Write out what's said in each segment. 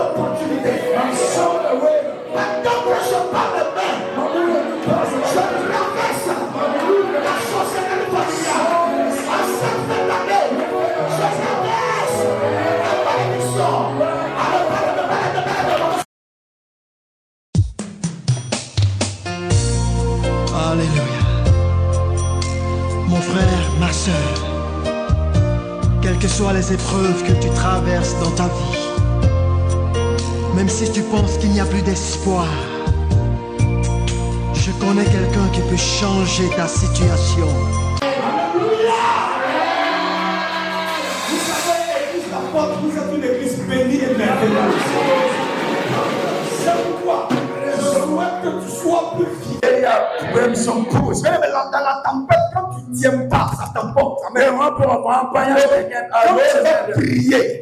l'opportunité. Maintenant que je parle de main, je traverse la sorcellerie familiale. À cette fin d'année, je traverse la malédiction. Alléluia. Mon frère, ma soeur, quelles que soient les épreuves que tu traverses dans ta vie, même si tu penses qu'il n'y a plus d'espoir, je connais quelqu'un qui peut changer ta situation. Alléluia. Vous savez, l'église La Porte, vous êtes une église bénie et merveilleuse. C'est pourquoi je souhaite que tu sois plus fier. Même dans la tempête, quand tu ne tiens pas, ça t'emporte. Amen. Quand tu vas prier,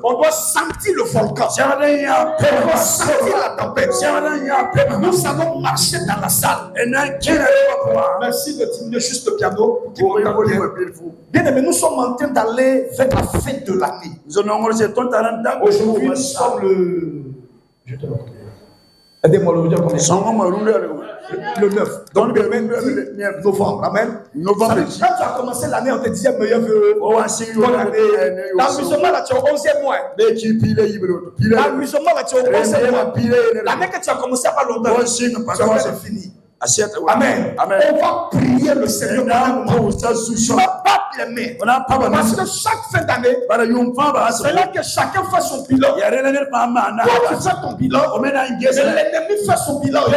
on doit sentir le volcan. On doit sentir la tempête. Nous allons marcher dans la salle. Merci de diminuer juste le piano. Bien aimé, nous sommes en train d'aller vers la fin de l'année. Aujourd'hui, nous sommes le... Je te le redis. Aidez-moi le dire le 9. Donc le 29 novembre. Amen. Novembre. Quand tu as commencé l'année, on te disait meilleur vœu. L'amusement là, tu es au 11e mois. L'amusement là, tu es au 11e mois. L'année que tu as commencé à pas longtemps, c'est fini. Amen. Amen. On va prier le Seigneur. On va battre les mains. Parce que chaque fin d'année, c'est là que chacun fait son bilan. Toi, tu fais ton bilan. L'ennemi fait son bilan. Et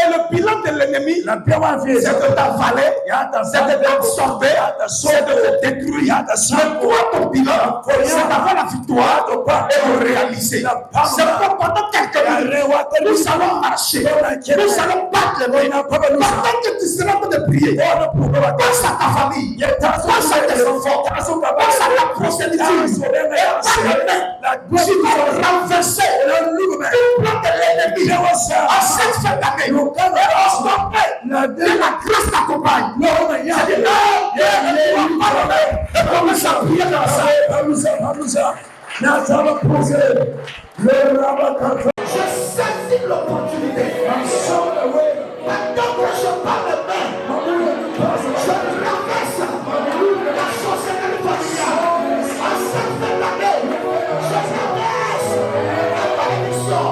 le bilan de l'ennemi, c'est de t'avaler, c'est de t'absorber, c'est de te détruire. Mais toi, ton bilan, c'est d'avoir la victoire et de réaliser. C'est pourquoi pendant quelques minutes, nous allons marcher. Nous allons battre les mains. Pendant que tu seras en train de prier, pense à ta famille, pense à tes enfants, pense à ta prospérité. Et par les mains, tu vas renverser le plan de l'ennemi. À cette fin d'année, et on stopper. Et la grâce t'accompagne. Et commence à prier dans ça. Je saisis l'opportunité. Maintenant que je parle de main, je traverse la sorcellerie familiale. À cette fin d'année, je traverse la malédiction.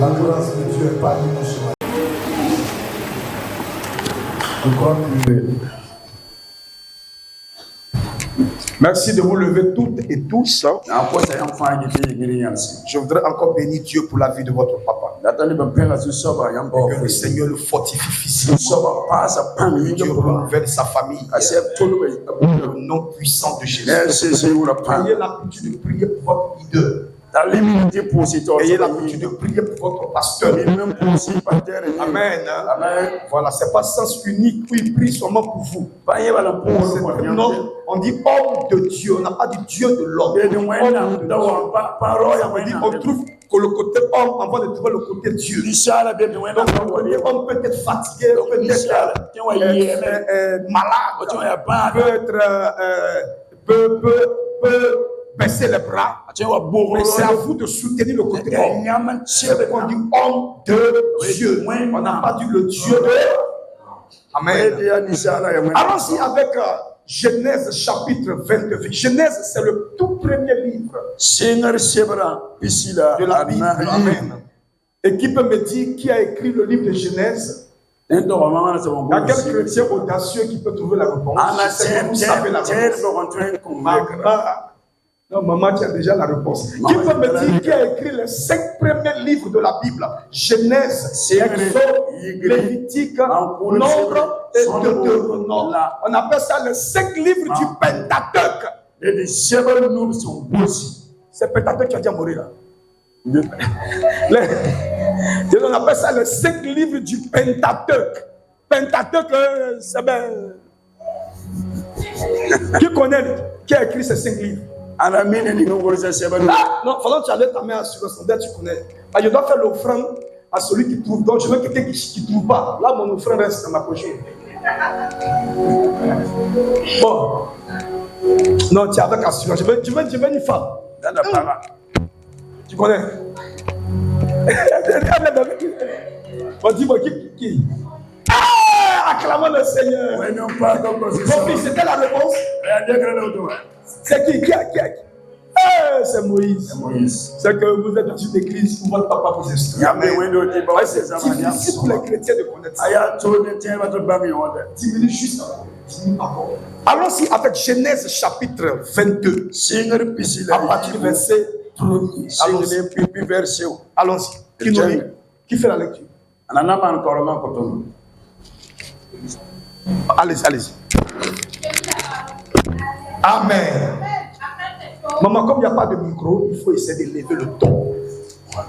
La grâce de Dieu est parmi nous ce matin. Encore plus. Merci de vous lever toutes et tous. Je voudrais encore bénir Dieu pour la vie de votre papa. Que le Seigneur le fortifie physiquement. Dieu renouvelle sa famille. Le nom puissant de Jésus. Ayez l'habitude de prier pour votre leader. Ayez l'habitude de prier pour votre pasteur. Amen. Voilà, c'est pas sens unique où il prie seulement pour vous. Non, on dit homme de Dieu, on n'a pas dit Dieu de l'homme. On trouve que le côté homme avant de trouver le côté Dieu. Donc le côté homme peut être fatigué, peut être malade, peut baisser les bras, mais c'est à vous de soutenir le côté homme. C'est qu'on dit homme de Dieu. On n'a pas dit le Dieu de. Amen. Allons-y avec Genèse chapitre 22. Genèse, c'est le tout premier livre de la Bible. Amen. Et qui peut me dire qui a écrit le livre de Genèse? Il y a quel chrétien audacieux qui peut trouver la réponse? Vous savez la réponse. Non, maman, tu as déjà la réponse. Qui peut me dire qui a écrit les 5 premiers livres de la Bible? Genèse, Exode, Lévitique, Nombre et Deutéronome. On appelle ça les 5 livres du Pentateuque. C'est Pentateuque qui a dit à mourir là. On appelle ça les 5 livres du Pentateuque. Pentateuque, c'est bien. Qui connaît, qui a écrit ces 5 livres? Non, pendant que tu allais ta main sur son dette, tu connais. Je dois faire l'offrande à celui qui trouve. Donc je veux quelqu'un qui ne trouve pas. Là, mon offrande reste dans ma poche. Bon. Non, tu es avec assurance. Je veux une femme. Tu connais? Bon, dis-moi qui? Acclamons le Seigneur. Mon fils, c'était la réponse. C'est qui? C'est Moïse. C'est que vous êtes dans une église où votre papa vous instruit. C'est difficile pour les chrétiens de connaître ça. 10 minutes juste avant. Allons-y avec Genèse chapitre 22. À partir du verset 1er. Allons-y. Qui fait la lecture? Allez-y. Amen. Maman, comme il n'y a pas de micro, il faut essayer de lever le ton. Voilà.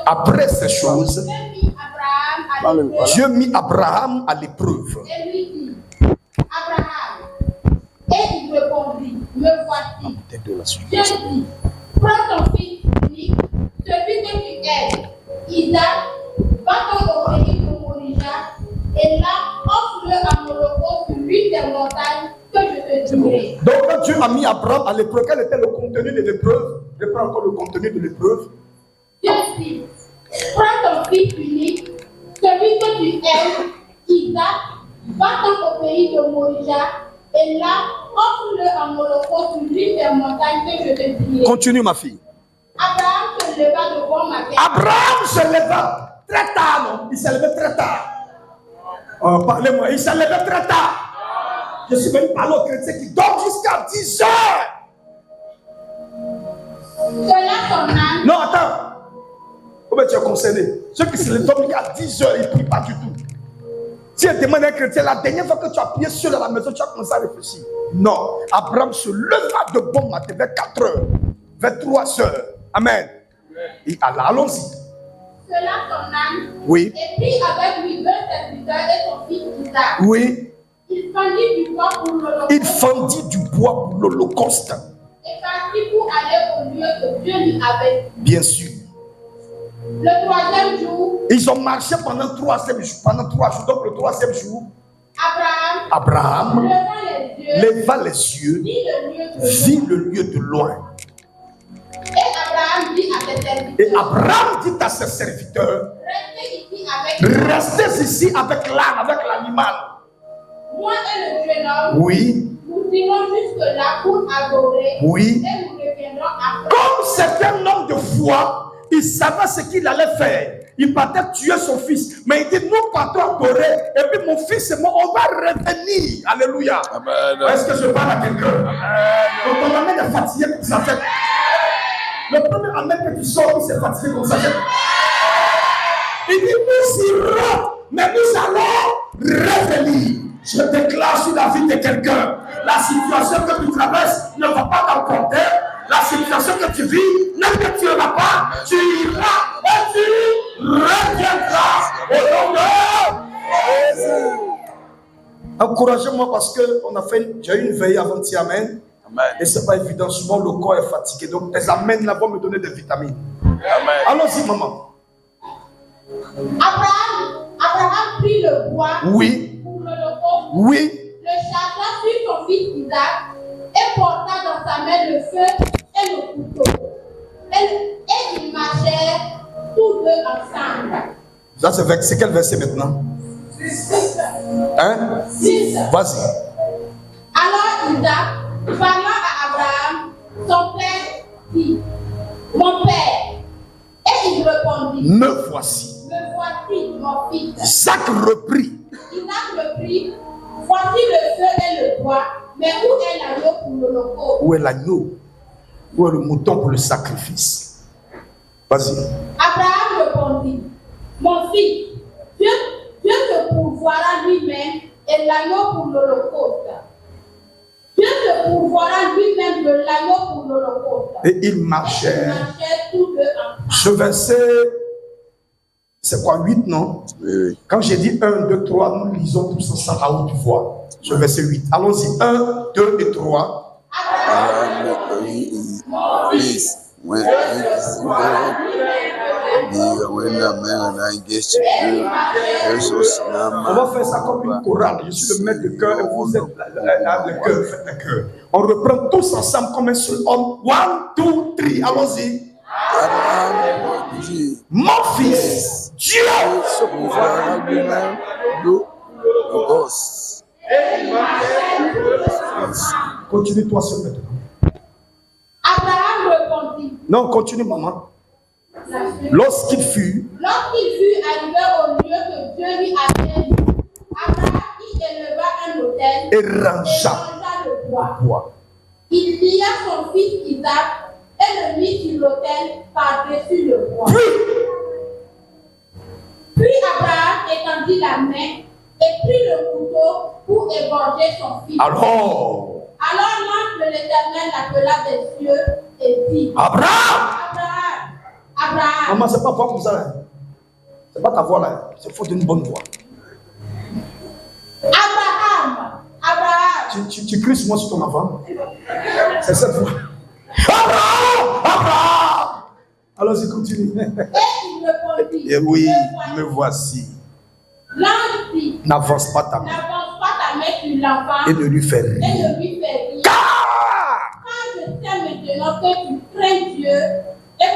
Après ces choses, Dieu mit Abraham à l'épreuve. Et lui dit, Abraham, et il répondit, me voici. Dieu dit, prends ton fils unique, celui que tu aimes, Isaac, va-t'en au pays de Moria, et là, offre-le à mon repos sur l'une des montagnes que je te dirai. Donc, quand Dieu a mis Abraham à l'épreuve, quel était le contenu de l'épreuve? Je prends encore le contenu de l'épreuve. Dieu dit, prends ton fils unique, celui que tu aimes, Isaac, va-t'en au pays de Moria, et là, offre-le à mon repos sur l'une des montagnes que je te dirai. Continue, ma fille. Abraham se leva de bon matin. Abraham se leva très tard, non? Il s'est levé très tard. Parlez-moi, il s'est levé très tard. Je suis venu parler aux chrétiens qui dorment jusqu'à 10 heures. Cela son âme. Non, attends. Comment tu es concerné? Ceux qui se lèvent à 10 heures, ils ne prient pas du tout. Si elle demande à un chrétien, la dernière fois que tu as prié seul à la maison, tu as commencé à réfléchir. Non. Abraham se leva de bon matin vers 4 heures, vers 3 heures. Amen. Et allons-y. Cela son âme. Oui. Et prit avec lui 2 serviteurs et son fils Isaac. Oui. Il fendit du bois pour l'holocauste. Il fendit du bois pour l'holocauste. Et partit pour aller au lieu que Dieu lui avait dit. Bien sûr. Le 3e jour, Ils ont marché pendant 3 jours. Donc le 3e jour, Abraham leva les yeux, vit le lieu de loin. Et Abraham dit à ses serviteurs, restez ici avec l'âne, avec l'animal. Moi et le jeune homme, Oui. nous irons jusque-là pour adorer. Oui. Et nous reviendrons après. Comme c'est un homme de foi, il savait ce qu'il allait faire. Il partait tuer son fils. Mais il dit, nous partons en Corée. Et puis mon fils et moi, on va revenir. Alléluia. Amen. Est-ce que je parle à quelqu'un? Donc ton amène est fatigué comme ça. Le premier amène que tu sors, il s'est fatigué comme ça. Il dit, nous irons, mais nous allons revenir. Je déclare sur la vie de quelqu'un. La situation que tu traverses ne va pas t'emporter. La situation que tu vis ne te tuera pas. Tu iras et tu reviendras au nom de Jésus. Encouragez-moi parce que j'ai eu une veille avant-hier, amen. Et c'est pas évident, souvent le corps est fatigué. Donc les amens là vont me donner des vitamines. Amen. Allons-y, maman. Abraham prit le bois. Oui. Pour l'holocauste. Oui. Le chargea sur son fils Isaac et porta dans sa main le feu et le couteau. Et ils marchèrent tous deux ensemble. Ça c'est quel verset maintenant? 6. Hein? 6. Vas-y. Alors Isaac, parlant à Abraham, son père, dit, mon père. Et il répondit, me voici. Me voici, mon fils. Isaac reprit. Isaac reprit, voici le feu et le bois, mais où est l'agneau pour l'holocauste? Où est l'agneau? Où est le mouton pour le sacrifice? Vas-y. Abraham répondit, mon fils, Dieu te pourvoira lui-même et l'agneau pour l'holocauste. Dieu te pourvoira lui-même de l'agneau pour l'holocauste. Et ils marchaient. Tous deux ensemble. Ce verset, c'est quoi, 8, non? Oui. Quand j'ai dit 1, 2, 3, nous lisons tous ensemble à haute voix. Ce verset 8. Allons-y. 1, 2 et 3. Abraham, mon fils, on va faire ça comme une chorale. Je suis le maître de cœur et vous êtes le cœur. Faites le cœur. On reprend tous ensemble comme un seul homme. 1, 2, 3. Allons-y. Mon fils, Dieu se pourvoira lui-même. Continue toi seul maintenant. Abraham répondit. Non, continue maman. Lorsqu'il fut arrivé au lieu que Dieu lui avait dit, Abraham y éleva un autel et rangea le bois. Il lia son fils Isaac et le mit sur l'autel par-dessus le bois. Puis Abraham étendit la main et prit le couteau pour égorger son fils. Alors l'ange de l'Éternel l'appela des cieux et dit, Abraham. Abraham. Maman, c'est pas voix comme ça. Là. C'est pas ta voix là. C'est faut d'une bonne voix. Abraham. Tu cries sur moi sur ton enfant. C'est cette voix. Abraham. Allons-y, continue. Et il répondit. Et oui, me voici. L'ange dit, n'avance pas ta main. Sur l'enfant. Et ne lui fais rien. Car je sais maintenant que tu crains Dieu et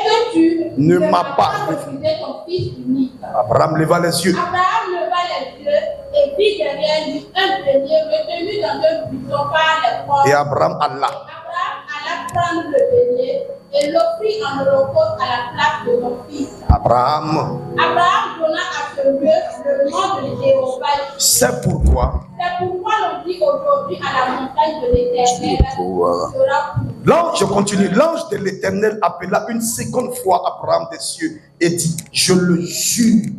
que tu ne m'as pas refusé ton fils unique. Abraham leva les yeux. Abraham leva les yeux et vit derrière lui un bélier retenu dans un buisson par les corps. Et Abraham alla. Abraham alla prendre le bélier et l'offrit en holocauste à la place de son fils. Abraham donna à ce lieu le nom de Jéhovah. C'est pourquoi l'on dit aujourd'hui à la montagne de l'Éternel sera. L'ange, je continue. L'ange de l'Éternel appela une seconde fois Abraham des cieux et dit, je le jure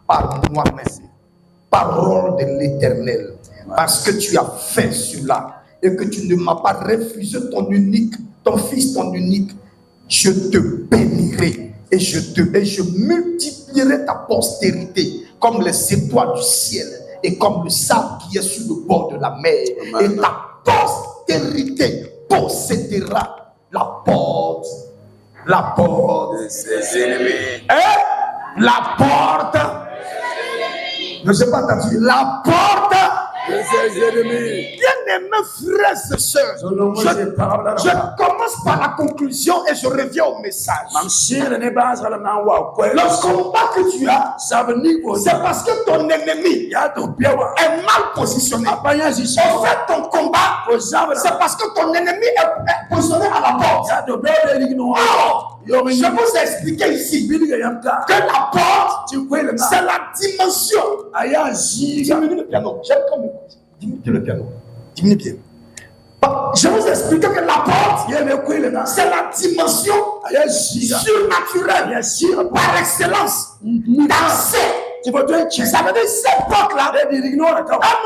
par moi-même, parole de l'Éternel, parce que tu as fait cela et que tu ne m'as pas refusé ton fils, ton unique, je te bénirai et je multiplierai ta postérité comme les étoiles du ciel et comme le sable qui est sur le bord de la mer. Et ta postérité possédera la porte de ses ennemis. La porte. Je ne sais pas t'as dit. La porte de ses ennemis. Bien-aimés frères et sœurs, je commence par la conclusion et je reviens au message. Le combat que tu as, c'est parce que ton ennemi est mal positionné. En fait, ton combat, c'est parce que ton ennemi est positionné à la porte. Je vous ai expliqué ici que la porte, c'est la dimension. Diminue le piano. J'aime comme diminue le piano. Diminue bien. Je vous explique que la porte, c'est la dimension surnaturelle par excellence d'accès. Ça veut dire cette porte-là, elle nous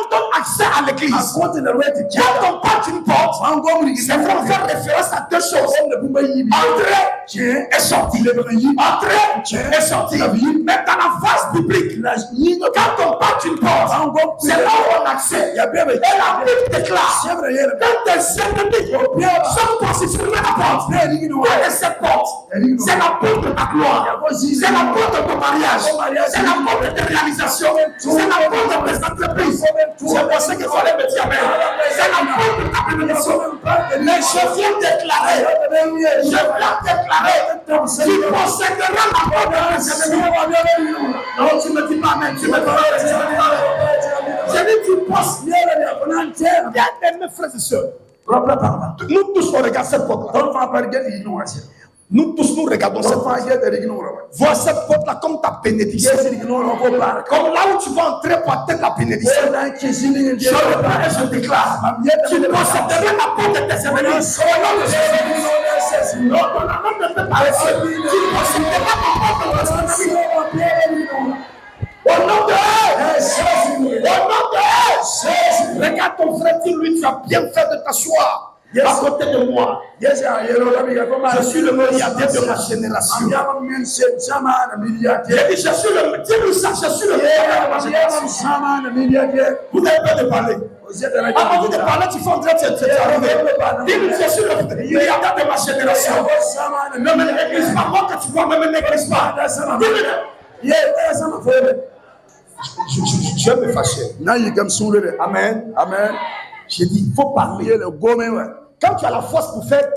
donne accès à l'église. Quand on porte une porte, c'est pour faire référence à deux choses. Entrer et sortir. Entrer et sortir. Mais dans la phase biblique, quand on porte une porte, c'est là où on accède. Et la Bible déclare quand des ennemis sont positionnés à la porte, quelle est cette porte? C'est la porte de ta gloire. C'est la porte de ton mariage. C'est la porte de réalisation. C'est la porte de tes entreprises. C'est pour ça qu'il fallait me dire amen. C'est la porte de ta bénédiction. Mais je viens déclarer, tu posséderas la porte de tes ennemis. Non, tu ne dis pas amen. Tu me dis je dis tu posséderas. Bien aimés frères et sœurs, nous tous on regarde cette porte-là. Nous tous nous regardons cette porte. Vois cette porte-là comme ta bénédiction. Comme là où tu vas entrer pour atteindre la bénédiction. Je reprends et je déclare. Tu posséderas la porte de tes ennemis. Non, ne peux pas laisser. Tu posséderas la porte de tes ennemis. Au nom de Jésus. Au nom de Jésus. Regarde ton frère, dis-lui, tu as bien fait de t'asseoir. À côté de moi, je suis le milliardaire de ma génération. J'ai dit, je suis le milliardaire de ma génération. Vous n'avez pas de parler. Avant de parler, tu fais en train de t'arriver. Dis-lui, je suis le milliardaire de ma génération. Ne me néglige pas, moi que tu vois, ne me néglige pas. Je vais me fâcher. Amen. Amen. J'ai dit, il faut parler. Quand tu as la force pour faire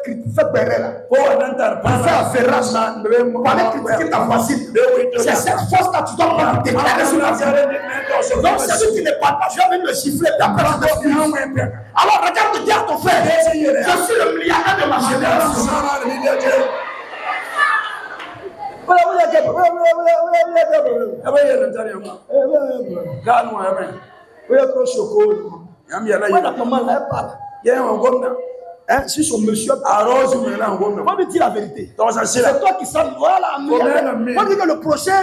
péré là, pour faire affairage là, pour aller critiquer ta voisine, c'est cette force-là que tu dois prendre pour déclarer sur la terre. Donc celui qui ne parle pas, je vais me chiffrer. Alors regarde, dis à ton frère, je suis le milliardaire de ma génération. Si son monsieur arrose, on va lui dire la vérité. C'est toi qui sais. Voilà. On va dire que le prochain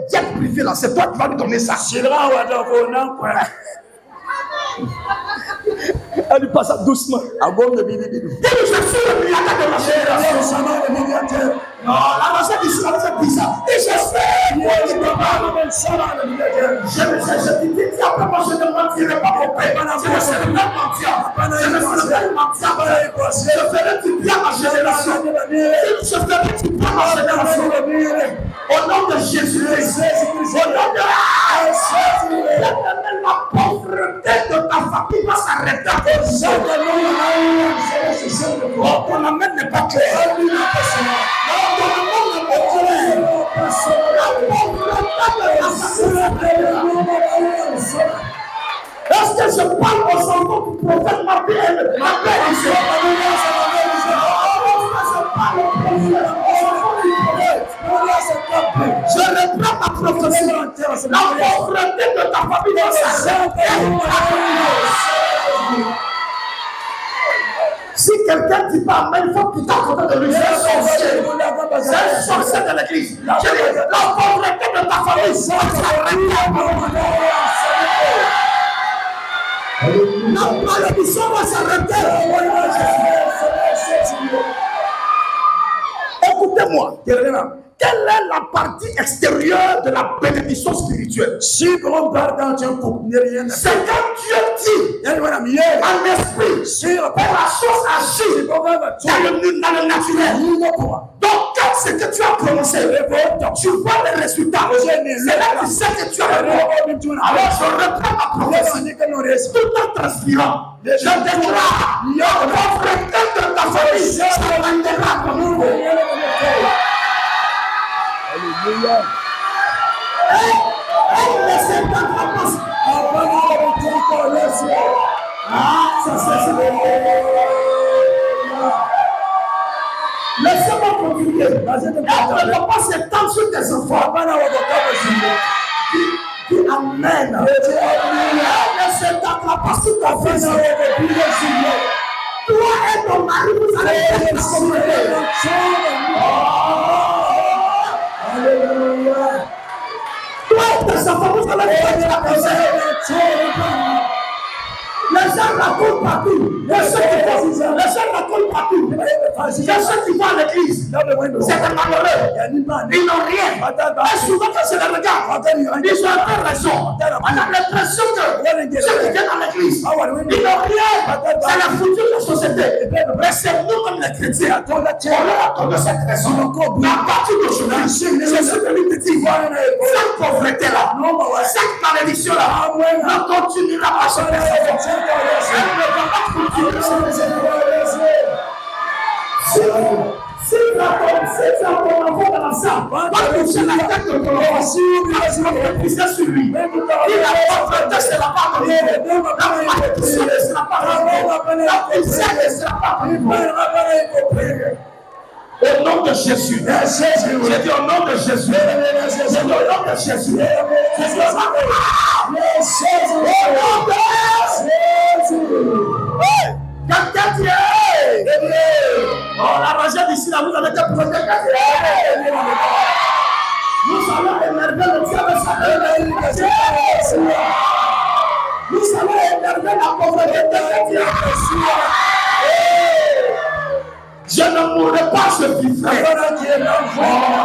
jet privé là, c'est toi qui vas lui donner ça. Elle lui passe doucement. Je suis le milliardaire de ma génération. Non, la recette ici, la recette bizarre. Et j'espère que tu peux pas. Je dis, après moi, je ne mentirai pas mon père. Je ne serai pas mentir. Je ne serai pas mentir. Je ferai du bien à ma génération. Je ferai du bien à ma génération. Au nom de Jésus-Christ. Au nom de Jésus. La pauvreté de ta famille va s'arrêter. Ton amène n'est pas clair. Est-ce que je parle aux enfants du prophète ma belle ici? Je reprends ma prophétie. La pauvreté de ta famille va s'arrêter. Si quelqu'un ne dit pas amen, il faut quitter à côté de lui. C'est un sorcier. C'est un sorcier de l'église. La pauvreté de ta famille va s'arrêter. La malédiction va s'arrêter. Écoutez-moi. Quelle est la partie extérieure de la bénédiction spirituelle? Si on parle dans un couple, c'est quand Dieu dit en esprit, et la chose agit dans le naturel. Donc, quand ce que tu as prononcé, tu vois les résultats. C'est là que tu sais que tu as raison. Alors, je reprends ma promesse tout en transpirant. Je déclare la pauvreté de ta famille. Ça rendra comme nous. Alléluia. Laissez pas ta place. Laissez-moi va continuer. Elle ne va pas s'étendre sur tes enfants. Dis Amen. Elle ne s'étendra pas sur ta fille. Toi et ton mari, vous allez être la communauté. Alléluia. Toi et tes enfants, vous allez être la communauté. Les gens racontent partout. Les gens racontent partout. Les gens qui vont à l'église, c'est des malheureux. Ils n'ont rien. Et souvent, quand c'est les regards, ils ont un peu raison. On a l'impression que ceux qui viennent à l'église, ils n'ont rien. C'est la fouture de la société. Mais c'est nous, comme les chrétiens, on leur accorde cette raison. Mais à partir d'aujourd'hui, Jésus venu te dire, cette pauvreté-là, cette malédiction-là, ne continuera pas sur les enfants. Si tu as ton enfant dans la salle, va toucher la tête de ton enfant, il va sur lui. Il a pas c'est la part de Dieu. La malédiction, c'est la part de Dieu. La puissance, c'est la part de Dieu. Au nom de Jésus. J'ai dit au nom de Jésus. J'ai dit au nom de Jésus. Quelqu'un dit, la rangée d'ici là, vous avez été protégé. Nous allons émerger le diable de sa nous allons émerger la pauvreté de Dieu. Je ne mourrai pas, je vivrai.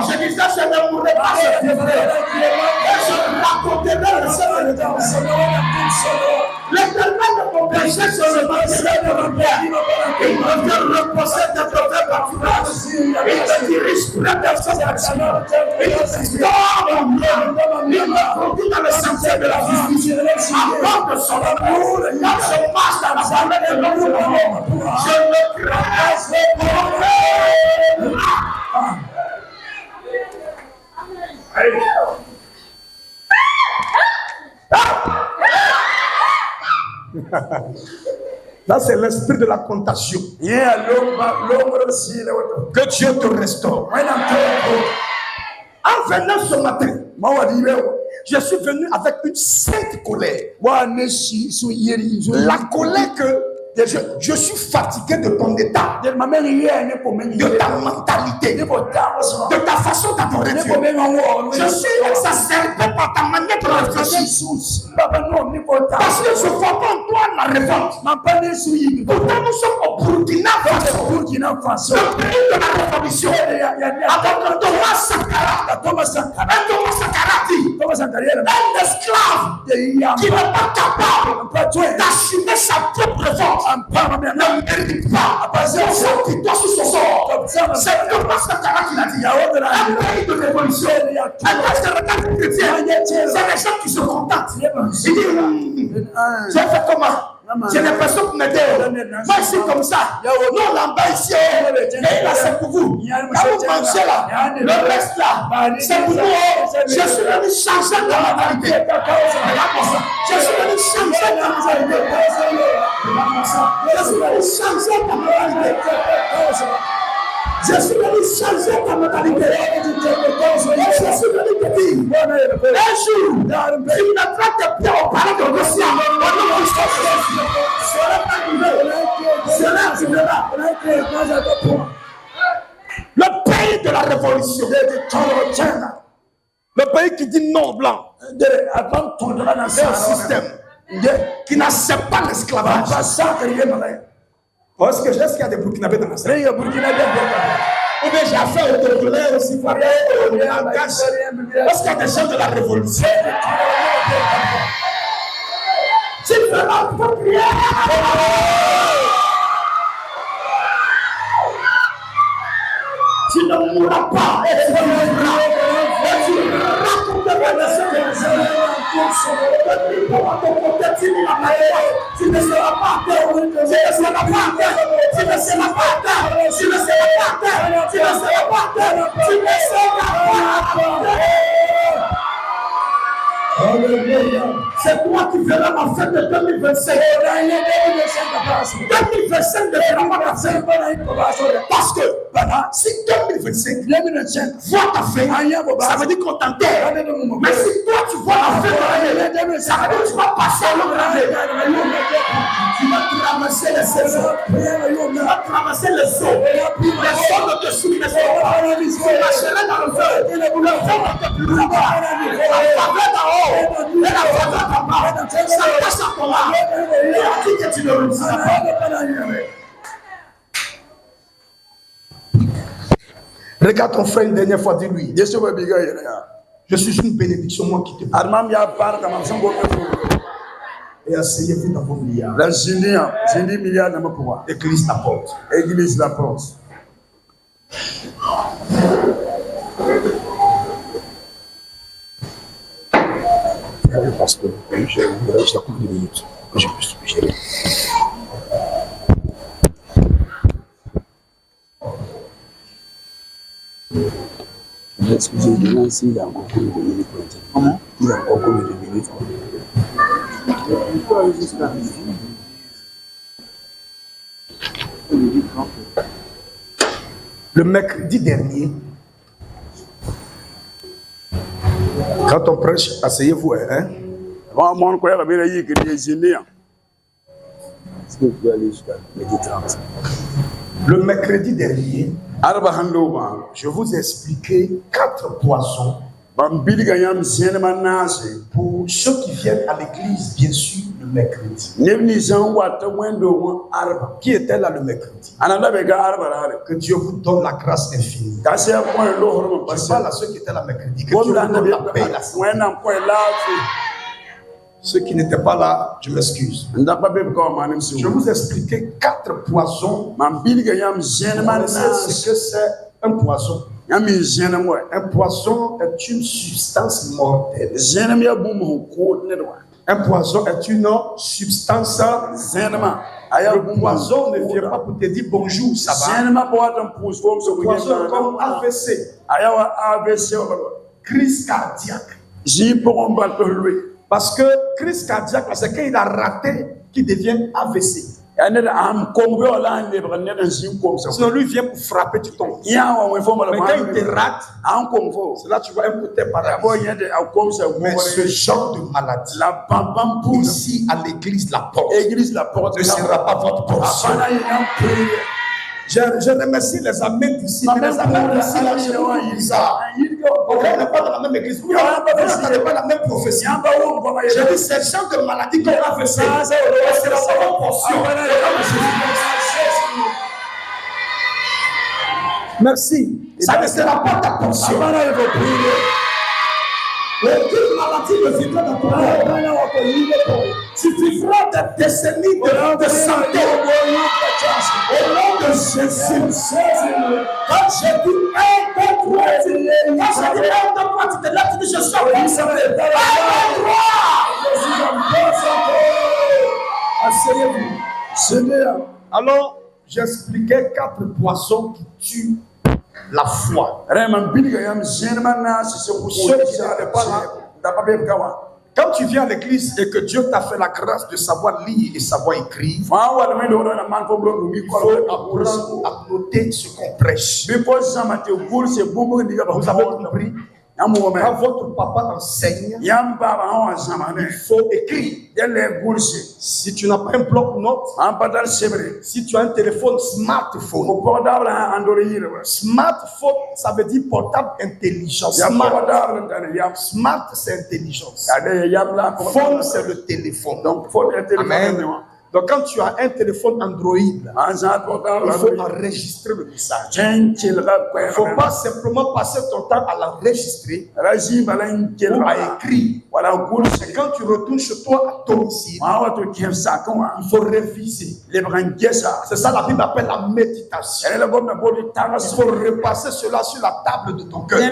Je disais, je ne mourrai pas, je vivrai. Et je raconterai le Seigneur de Dieu. L'éternel de mon péché se remettra de mon père. Il me fait reposer de mauvais pâturages. Il me dirige près de ses actions. Il restaure mon âme. Il me conduit dans le sentier de la justice. Avant de son amour, quand je marche dans la vallée de l'ombre de la mort, je ne crains pas. Là, c'est l'esprit de la contagion. Que Dieu te restaure. En venant ce matin, je suis venu avec une sainte colère. La colère que je suis fatigué de ton état, de ta mentalité, de ta façon d'adorer Dieu. Je suis exacerbé par ta manière de réfléchir. Parce que je vois pas en toi la révolte. Pourtant, nous sommes au Burkina Faso, le pays de la révolution. Avec Thomas Sankara dit, un esclave qui n'est pas capable d'assumer sa propre révolte ne mérite pas. C'est ça qui doit sur son sort. C'est Thomas Sankara qui l'a dit. Un pays de révolution. Un regarde chrétien. C'est les gens qui se contentent. Il dit, j'ai fait comment? J'ai l'impression que moi je suis comme ça. Nous on l'en bas ici. Mais là c'est pour vous. Quand vous mangez là, le reste là, c'est pour nous. Je suis venu changer ta mentalité. Je suis venu changer ta mentalité. Je suis venu changer ta mentalité. Je suis venu changer ta mentalité. Je suis venu te dire, un jour, tu mettras tes pieds au palais de Russie. Le pays de la révolution, le pays qui dit non blanc, un système qui n'accepte pas l'esclavage. Est-ce qu'il y a des Burkinabés dans la salle? Ou bien j'ai affaire au Togolais, aussi, au langage. Est-ce qu'il y a des gens de la révolution? Tu feras ta prière. Tu ne mourras pas. Et tu mourras. Et tu raconteras le Seigneur. Tu ne seras pas terre. Tu ne seras pas terre. Tu ne seras pas terre. Tu ne seras pas terre. Tu ne seras pas terre. Tu ne seras pas terre. C'est toi qui verras ma fête de 2025. 2025 ne verra pas ta fête. Parce que si 2025 voit ta fête, ça veut dire qu'on t'enterre. Mais si toi tu vois la fête, ça veut dire que tu vas passer à l'autre année. Tu vas traverser les saisons. Tu vas traverser les eaux. Les eaux ne te submergeront pas. Tu marcheras dans le feu. Le feu ne te brûlera pas. La faveur d'en haut et la faveur d'en bas, ça passe à ton âme. Et on dit que tu ne réussiras pas. Regarde ton frère une dernière fois, dis-lui. Je suis une bénédiction, moi qui te parle. Et asseyez-vous dans vos milliards. Église la porte. Église la porte. Parce que je la coupe 2 minutes. Que je puisse gérer. Excusez-moi, s'il a encore combien de minutes maintenant? Comment? Il a encore combien de minutes? Il peut aller jusqu'à midi. Le mercredi dernier, quand on prêche, asseyez-vous, hein? Est-ce que vous pouvez aller jusqu'à midi 30? Le mercredi dernier, je vous ai expliqué 4 poissons pour ceux qui viennent à l'église, bien sûr, le mercredi. Qui était là le mercredi? Que Dieu vous donne la grâce infinie. Je parle à ceux qui étaient là le mercredi. Que Dieu vous donne la paix et la santé. Ceux qui n'étaient pas là, je m'excuse. Je vous ai expliqué 4 poissons. Vous connaissez ce que c'est un poisson? Un poisson est une substance mortelle. Un poisson est une substance. Le poisson ne vient pas pour te dire bonjour, ça va. Le poisson est comme AVC. Crise cardiaque. Parce que crise cardiaque, c'est quand il a raté qu'il devient AVC. Sinon, lui vient pour frapper, tu tombes. Mais quand il te rate, c'est là que tu vois un côté paradis. Mais ce genre de maladie, ici à l'église, la porte ne sera pas votre portion. Je remercie les amis d'ici. Les amis d'ici, là, chez nous, ils disent ça. On n'est pas dans la même église. Vous n'avez pas la même profession. Je dis, ces gens de maladie qu'on a fait ça, ce sera pas votre portion. Merci. Ça ne sera pas ta portion. Aucune maladie ne viendra dans ton corps. Tu vivras des décennies de santé. Au nom de Jésus. Quand j'ai dit 1, 2, 3, quand j'ai dit 1, 2, 3, tu te lèves, tu dis je suis en bonne santé. 1, 2, 3. Asseyez-vous. Seigneur. Alors, j'expliquais 4 poissons qui tuent la foi. Quand tu viens à l'église et que Dieu t'a fait la grâce de savoir lire et savoir écrire, il faut apprendre à noter ce qu'on prêche. Vous avez compris? Quand votre papa enseigne, il faut écrire. Si tu n'as pas un bloc-notes, si tu as un téléphone smartphone, smartphone, ça veut dire portable intelligent. Smart, c'est intelligence. Phone, c'est le téléphone. Amen. Donc, quand tu as un téléphone Android, il faut enregistrer le message. Il ne faut pas simplement passer ton temps à l'enregistrer ou à écrire. C'est quand tu retournes chez toi à domicile, il faut réviser. C'est ça la Bible appelle la méditation. Il faut repasser cela sur la table de ton cœur. Et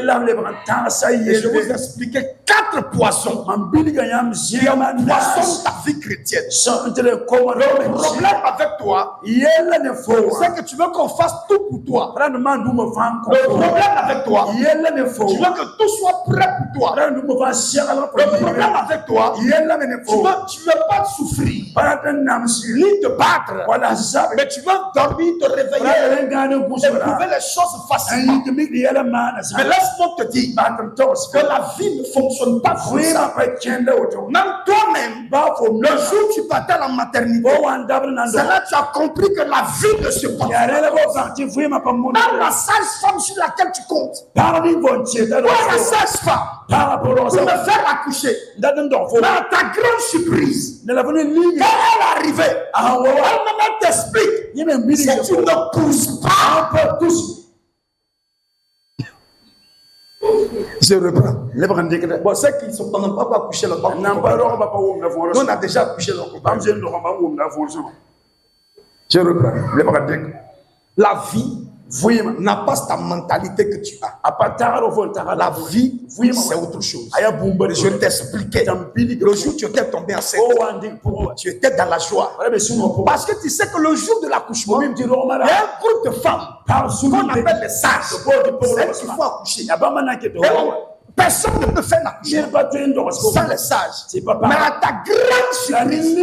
je vous expliquer 4 poissons qui ont poisson ta vie chrétienne. Le problème avec toi, c'est que tu veux qu'on fasse tout pour toi. Le problème avec toi, tu veux que tout soit prêt pour toi. Le problème avec toi, tu veux pas souffrir, ni te battre, mais tu veux dormir, te réveiller et trouver les choses facilement. Mais laisse-moi te dire que la vie ne fonctionne pas comme ça. Même toi-même, le jour où tu partais à la maternité, c'est là que tu as compris que la vie ne se passe pas. Même la sage-femme sur laquelle tu comptes, la sage-femme pour me faire accoucher. Mais à ta grande surprise, quand elle est arrivée, elle t'explique, si tu ne pousses pas, je reprends. Bon, ceux qui ne sont pas accouchés, nous on a déjà accouché leur compagnon. Je reprends. La vie n'a pas ta mentalité que tu as. La vie, c'est autre chose. Je t'expliquais. Le jour où tu étais tombé enceinte, tu étais dans la joie. Parce que tu sais que le jour de l'accouchement, il y a un groupe de femmes qu'on appelle les sages. C'est qu'il faut accoucher. Personne ne peut faire l'accouchement sans les sages. Mais à ta grande surprise,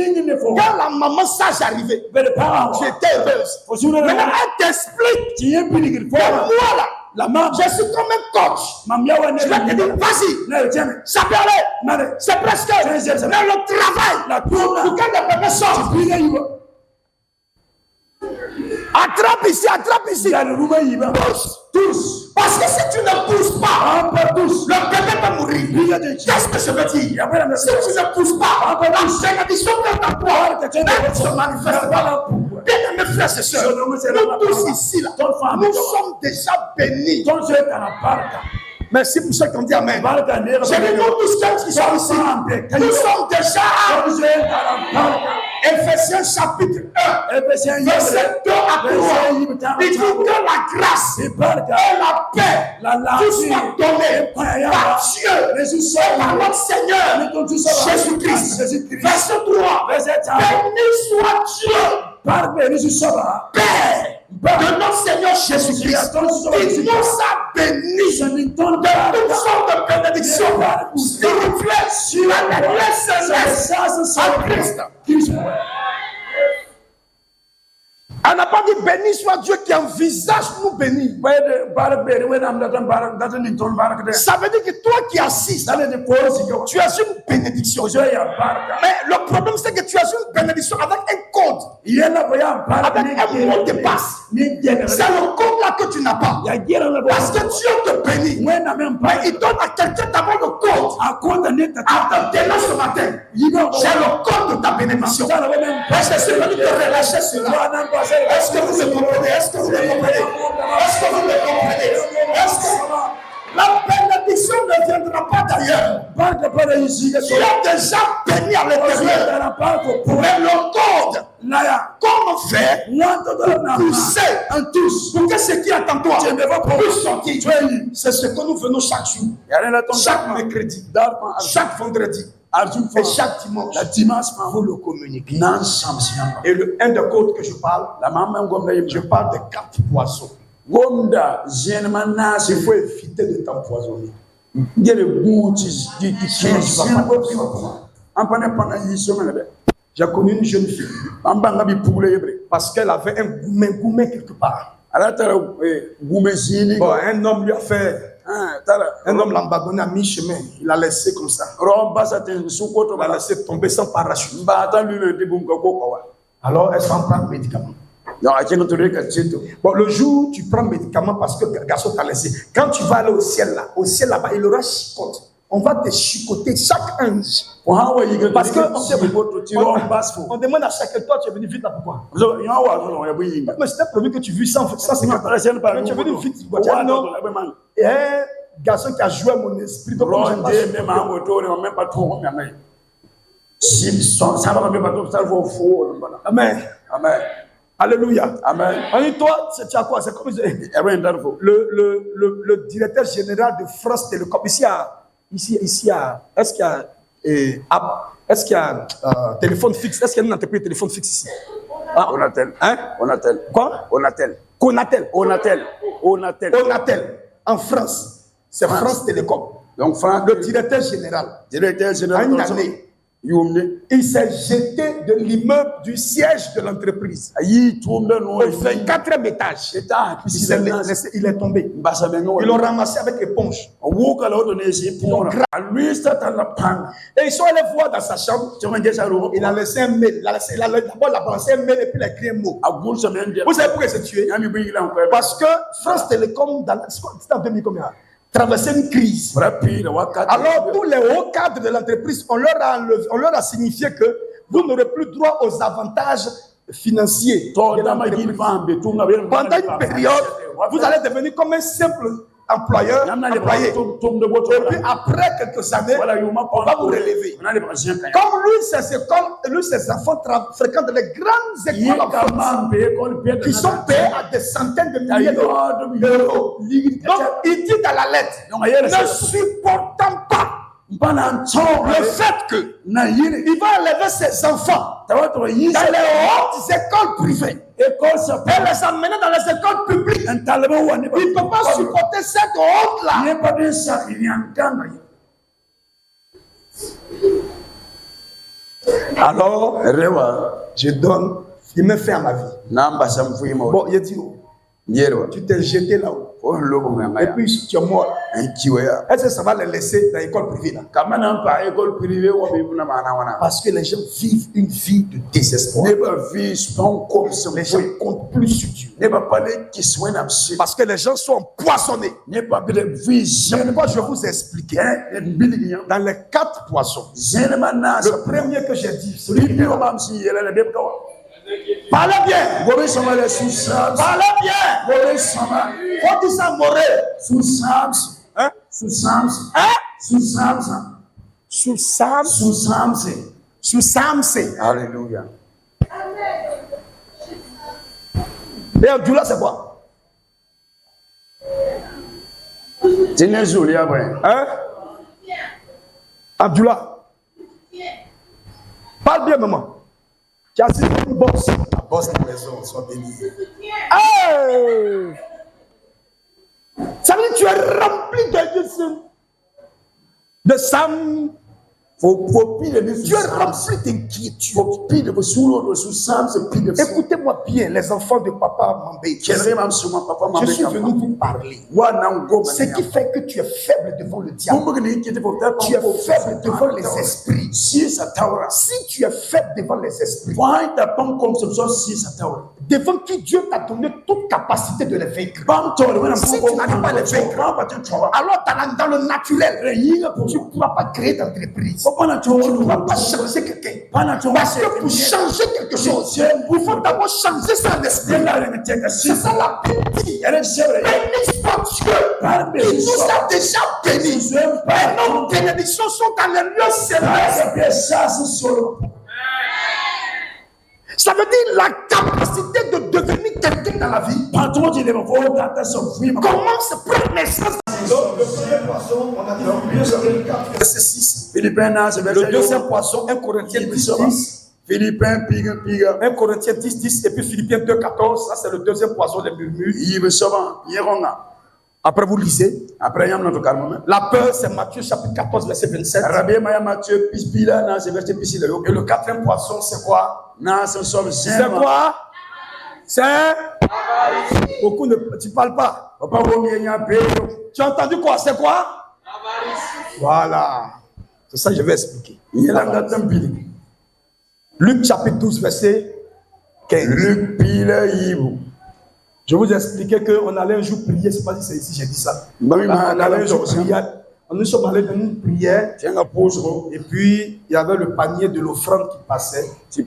quand la maman sage arrivait, tu étais heureuse. Maintenant, elle t'explique que moi là, je suis comme un coach. Je vais te dire, vas-y, ça peut aller. C'est presque. Mais le travail, pour que le bébé sorte. Attrape ici. Tous. Parce que si tu ne pousses pas, le bébé va mourir. Qu'est-ce que je veux dire? Si tu ne pousses pas, la bénédiction que tu as pour se manifeste pas. Bien mes frères et sœurs, nous tous ici, là, nous sommes déjà bénis. Merci pour ceux qui ont dit Amen. J'ai dit nous tous ceux qui sont ici, nous sommes déjà Éphésiens chapitre 1, verset 2 à 3. Il dit que la grâce et la paix tout soit donné par Dieu et par notre Seigneur Jésus-Christ. Verset 3. Béni soit Dieu, Père de notre Seigneur Jésus-Christ. Il nous a bénis de toutes sortes de bénédictions spirituelles sur la céleste en Christ. Elle n'a pas dit béni soit Dieu qui envisage nous bénir. Ça veut dire que toi qui assistes, tu as une bénédiction. Mais le problème c'est que tu as une bénédiction avec un code, avec un mot de passe. C'est le code là que tu n'as pas. Parce que Dieu te bénit. Mais il donne à quelqu'un d'abord le code. Attends, ce matin, j'ai le code de ta bénédiction. Est-ce que c'est venu te relâcher cela? Est-ce que vous me comprenez? Est-ce que vous me comprenez? Est-ce que vous me comprenez? Est-ce que la bénédiction ne viendra pas d'ailleurs? Tu as déjà béni à l'intérieur. Mais le code, comment faire pour pousser un tous, pour que ce qui est en toi puisse sortir? C'est ce que nous venons chaque jour, chaque mercredi, chaque vendredi. Et chaque dimanche, vous le communiquez. Et le un des codes que je parle de 4 poissons. Il faut éviter de t'empoisonner. J'ai connu une jeune fille parce qu'elle avait un gourmet quelque part. Bon, un homme lui a fait. Un homme l'a abandonné à mi-chemin. Il l'a laissé comme ça. Il l'a laissé tomber sans parachute. Alors, elle s'en prend le médicament. Bon, le jour où tu prends le médicament parce que le garçon t'a laissé, quand tu vas aller au ciel là-bas, il aura chicote. On va te chicoter chaque ange. Parce qu'on demande à chacun, toi tu es venu vite là pourquoi? Mais c'était prévu que tu vis 150 mais tu es venu vite. Et un garçon qui a joué à mon esprit. Amen. Amen. Alléluia. Amen. On dit toi, tu as quoi? C'est comme le directeur général de France Télécom. Ici, est-ce qu'il y a Est-ce qu'il y a un téléphone fixe? Est-ce qu'il y a une entreprise de téléphone fixe ici? Onatel. Hein? Onatel. Quoi? Onatel. Conatel. Onatel. Onatel. Onatel. En France, c'est France Télécom. Donc, le directeur général, à une année, il s'est jeté de l'immeuble du siège de l'entreprise. Au 24e étage. Il est tombé. Ils l'ont ramassé avec éponge. Et ils sont allés voir dans sa chambre. Il a laissé un mail. Il a d'abord lancé un mail et puis il a écrit un mot. Vous savez pourquoi il s'est tué? Parce que France Télécom, c'était en 2000 combien? Traverser une crise. Alors tous les hauts cadres de l'entreprise, on leur a signifié que vous n'aurez plus droit aux avantages financiers. Pendant une période, vous allez devenir comme un simple employé. Et puis après quelques années, on va vous relever. Comme lui, ses enfants fréquentent les grandes écoles en France, qui sont payés à des centaines de milliers d'euros. Donc, il dit dans la lettre, ne supportant pas le fait que il va enlever ses enfants dans les hautes écoles privées et les amener dans les écoles publiques. Il ne peut pas supporter cette honte-là. Alors, je donne, il me fait à ma vie. Bon, il dit, tu t'es jeté là-haut. Et puis tu es mort. Est-ce que ça va les laisser dans l'école privée là? Parce que les gens vivent une vie de désespoir. Les gens comptent plus sur Dieu. Parce que les gens sont empoisonnés. Je vais vous expliquer. Dans les 4 poissons, le premier que j'ai dit, parlez bien. Parlez bien. Faut dire ça, Moré. Sous Samse. Alléluia. Et Abdullah, c'est quoi? Hein? Abdullah. Parle bien, maman. Tu as assisté une bosse. La bosse de la maison, sois béni. Hey! Ça veut dire que tu es rempli de Sam. Tu es rempli d'inquiétude. Écoutez-moi bien, les enfants de papa Mambé. Je suis venu vous parler. Ce qui fait que tu es faible devant le diable. Tu es faible devant les esprits. Si tu es faible devant les esprits, devant qui Dieu t'a donné toute capacité de les vaincre. Si tu n'arrives pas à les vaincre, alors dans le naturel, tu ne pourras pas créer d'entreprise. Tu ne pourras pas changer quelqu'un. Parce que pour changer quelque chose, il faut d'abord changer son esprit. C'est ça la bénédiction. Béni soit Dieu. Il nous a déjà bénis. Et nos bénédictions sont dans les lieux célestes. Ça veut dire la capacité de devenir quelqu'un dans la vie. Comment se prendre naissance? Donc, le premier poisson, on a dit verset 6. Le deuxième poisson, 1 Corinthiens 10. Philippiens 1 Corinthiens 10 et puis Philippiens 2:14. Ça, c'est le deuxième poisson des murmures. Après, vous lisez. La peur, c'est Matthieu chapitre 14, verset 27. Et le quatrième poisson, c'est quoi? C'est quoi? C'est beaucoup ne tu parles pas. Tu as entendu quoi? C'est quoi? Voilà. C'est ça que je vais expliquer. Luc chapitre 12, verset 15. Je vous ai expliqué qu'on allait un jour prier. Je ne sais pas si c'est ici j'ai dit ça. On allait un jour prier. Nous sommes allés dans une prière. Et puis, il y avait le panier de l'offrande qui passait. Il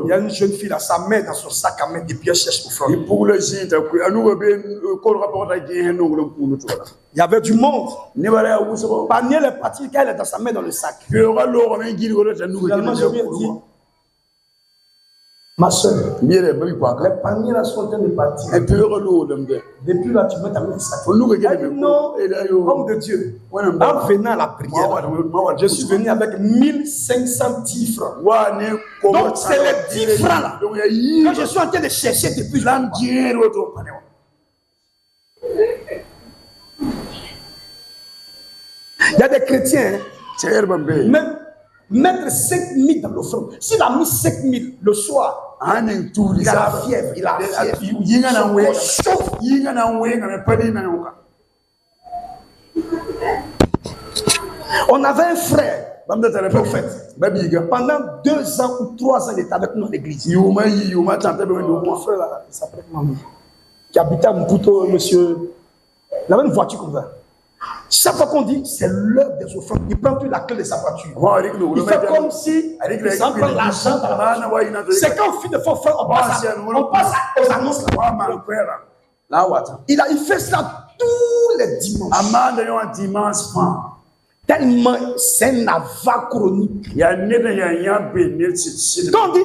y a une jeune fille là, sa main dans son sac à main. Et puis, elle cherche l'offrande. Il y avait du monde. Le panier est parti, qu'elle est dans sa main dans le sac. Finalement, je lui ai dit, Ma soeur, les paniers là sont en train de partir. Depuis là, tu veux t'amener ça. Non, homme de Dieu, en venant à la prière, je suis venu avec 1510 francs. Donc, c'est les 10 francs là que je suis en train de chercher depuis là. Il y a des chrétiens, même mettre 5 000 dans l'offrande. S'il a mis 5 000 le soir, il a la fièvre, il a la fièvre. On avait un frère, prophète. Pendant 2 ans ou 3 ans, il était avec nous à l'église. Mon frère là, il s'appelle Mamie, qui habitait à Mputo, monsieur. Il avait une voiture comme ça. Chaque fois qu'on dit c'est l'heure des offrandes, il prend plus la clé de sa voiture. Il fait comme si il s'en prend l'argent dans la voiture. C'est quand on finit de faire offrande, on passe aux annonces là. Il fait ça tous les dimanches. Tellement c'est un aval chronique. Quand on dit,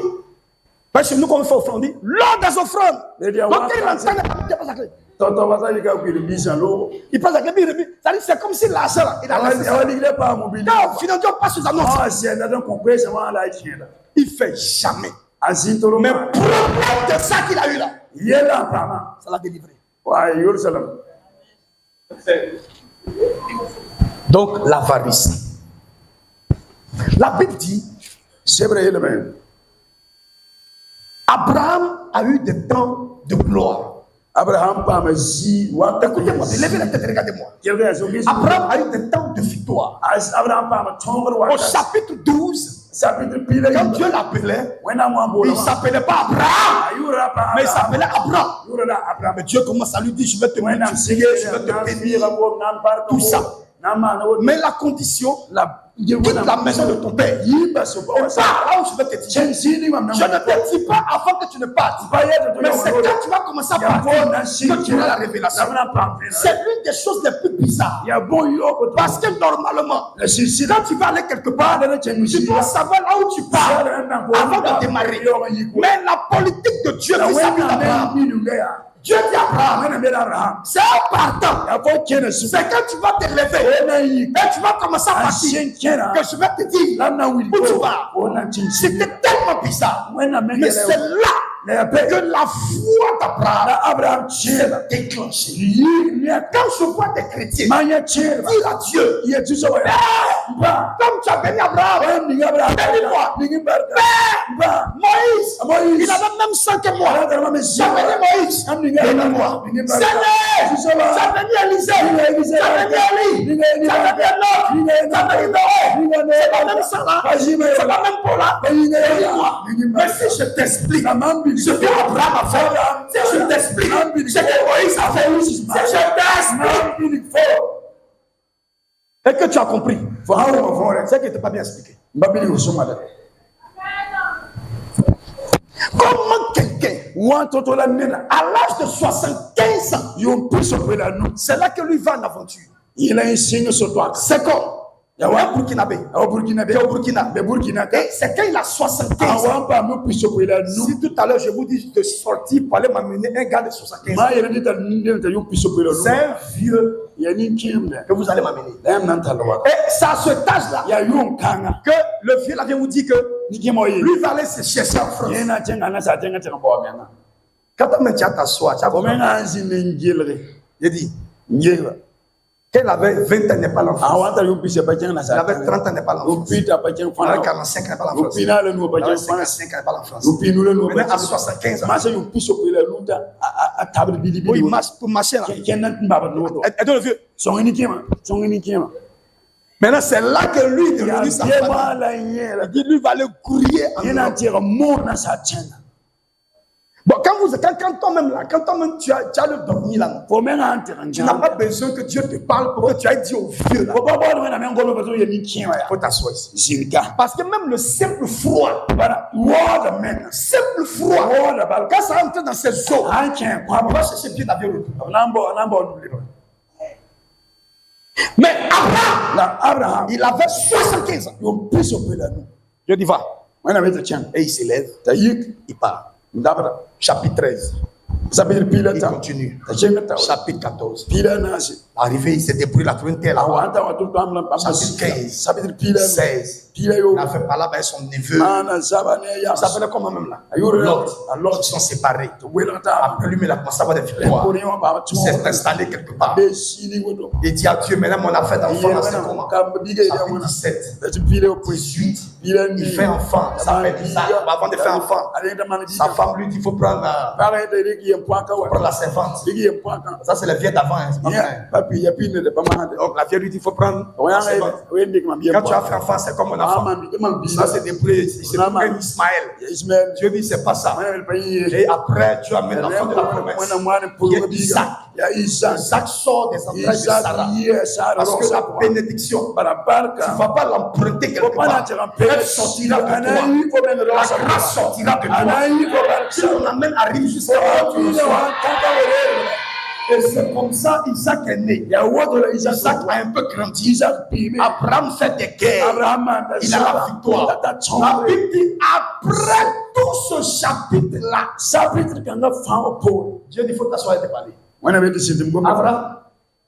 parce que nous quand on fait offrande, on dit l'heure des offrandes. Donc il entend la clé. Il passe à la clé, c'est comme si l'argent, il a laissé ça. Quand finalement on passe aux annonces, il fait jamais. Mais problème de ça qu'il a eu là, ça l'a délivré. Donc l'avarice. La Bible dit, c'est vrai, Abraham a eu des temps de gloire. Écoutez-moi, levez la tête, regardez-moi. Abraham a eu des temps de victoire. Au chapitre 12, quand Dieu l'appelait, il ne s'appelait pas Abraham, mais il s'appelait Abraham. Mais Dieu commence à lui dire, je vais te multiplier, je vais te bénir, tout ça. Mais la condition, quitte la maison de ton père. Là où je vais te dire. Je ne te dis pas avant que tu ne partes. Mais c'est quand tu vas commencer à partir que tu auras la révélation. C'est l'une des choses les plus bizarres. Parce que normalement, quand tu vas aller quelque part, tu dois savoir là où tu pars avant de démarrer. Mais la politique de Dieu vis-à-vis d'Abraham, Dieu dit à Abraham, c'est en partant. C'est quand tu vas te lever et tu vas commencer à partir que je vais te dire où tu vas. C'était tellement bizarre. Mais c'est là que la foi d'Abraham s'est déclenchée. Quand je vois des chrétiens dire à Dieu, comme tu as béni Abraham, bénis-moi. Moïse, il avait même sang que moi. Tu as béni Moïse, bénis-moi. Seigneur, tu as béni Élisée, tu as béni Élie, tu as béni Enoch, tu as béni Noé. C'est pas même ça là, c'est pas même pour là. Bénis-moi. Mais si je t'explique, ce que Abraham a fait, si je t'explique, ce que Moïse a fait, si je t'explique, et que tu as compris, c'est que tu n'as pas bien expliqué. Comment quelqu'un, à l'âge de 75 ans, c'est là que lui va en aventure. C'est comme il y a un Burkinabé. Et c'est quand il a 75 ans. Si tout à l'heure je vous dis de sortir pour aller m'amener un gars de 75 ans, c'est un vieux que vous allez m'amener. Et c'est à cet âge-là que le vieux là vient vous dire que lui va aller se chercher en France. Quand tu as t'asseoir, tu as il dit, quand il avait 20 ans, il n'est pas l'enfant. Il avait 30 ans, il n'est pas l'enfant. Il avait 45 ans, il n'est pas l'enfant. Il avait 55 ans, il n'est pas l'enfant. Maintenant, à 75 ans, oui, il marche pour marcher là. Et donc le vieux. Maintenant, c'est là que lui est devenu sa famille. Il dit, lui va aller courir en bon, quand toi-même là, tu as le dormi là, tu n'as pas besoin que Dieu te parle pour que tu ailles dire au vieux là. Faut t'asseoir ici. Parce que même le simple froid, quand ça rentre dans ses os, on va chercher pied d'avion. Mais Abraham, il avait 75 ans. Je dis, va. Et il s'élève, il part. Chapitre 13. Il continue. Chapitre 14. Arrivé, il s'est débrouillé, il a trouvé une terre là-bas. Chapitre 15. 16. Il a fait parler avec son neveu. Il s'appelait comment même là? L'autre, ils sont séparés. Après lui, il a commencé à avoir des victoires. Il s'est installé quelque part. Il dit à Dieu, maintenant mon affaire d'enfant, c'est comment? Chapitre 17. 18. Il fait enfant. Ça s'appelle Isaac. Avant de faire enfant, sa femme lui dit, il faut prendre la servante. Ça, c'est la vieille d'avant. Donc la vieille lui dit, il faut prendre la servante. Quand tu as fait enfant, c'est comme mon enfant. Ça, c'est débrouillé. C'est comme Ismaël. Dieu dit, c'est pas ça. Et après, tu amènes l'enfant de la promesse. Il y a Isaac. Isaac sort des entrailles de Sarah. Parce que la bénédiction, tu ne vas pas l'emprunter quelque part. Elle sortira de toi. La grâce sortira de toi. Si on amène arrive jusqu'à là, et c'est comme ça Isaac est né. Isaac a un peu grandi. Abraham fait des guerres. Il a la victoire. La Bible dit après tout ce chapitre-là, Dieu dit il faut t'asseoir et te parler.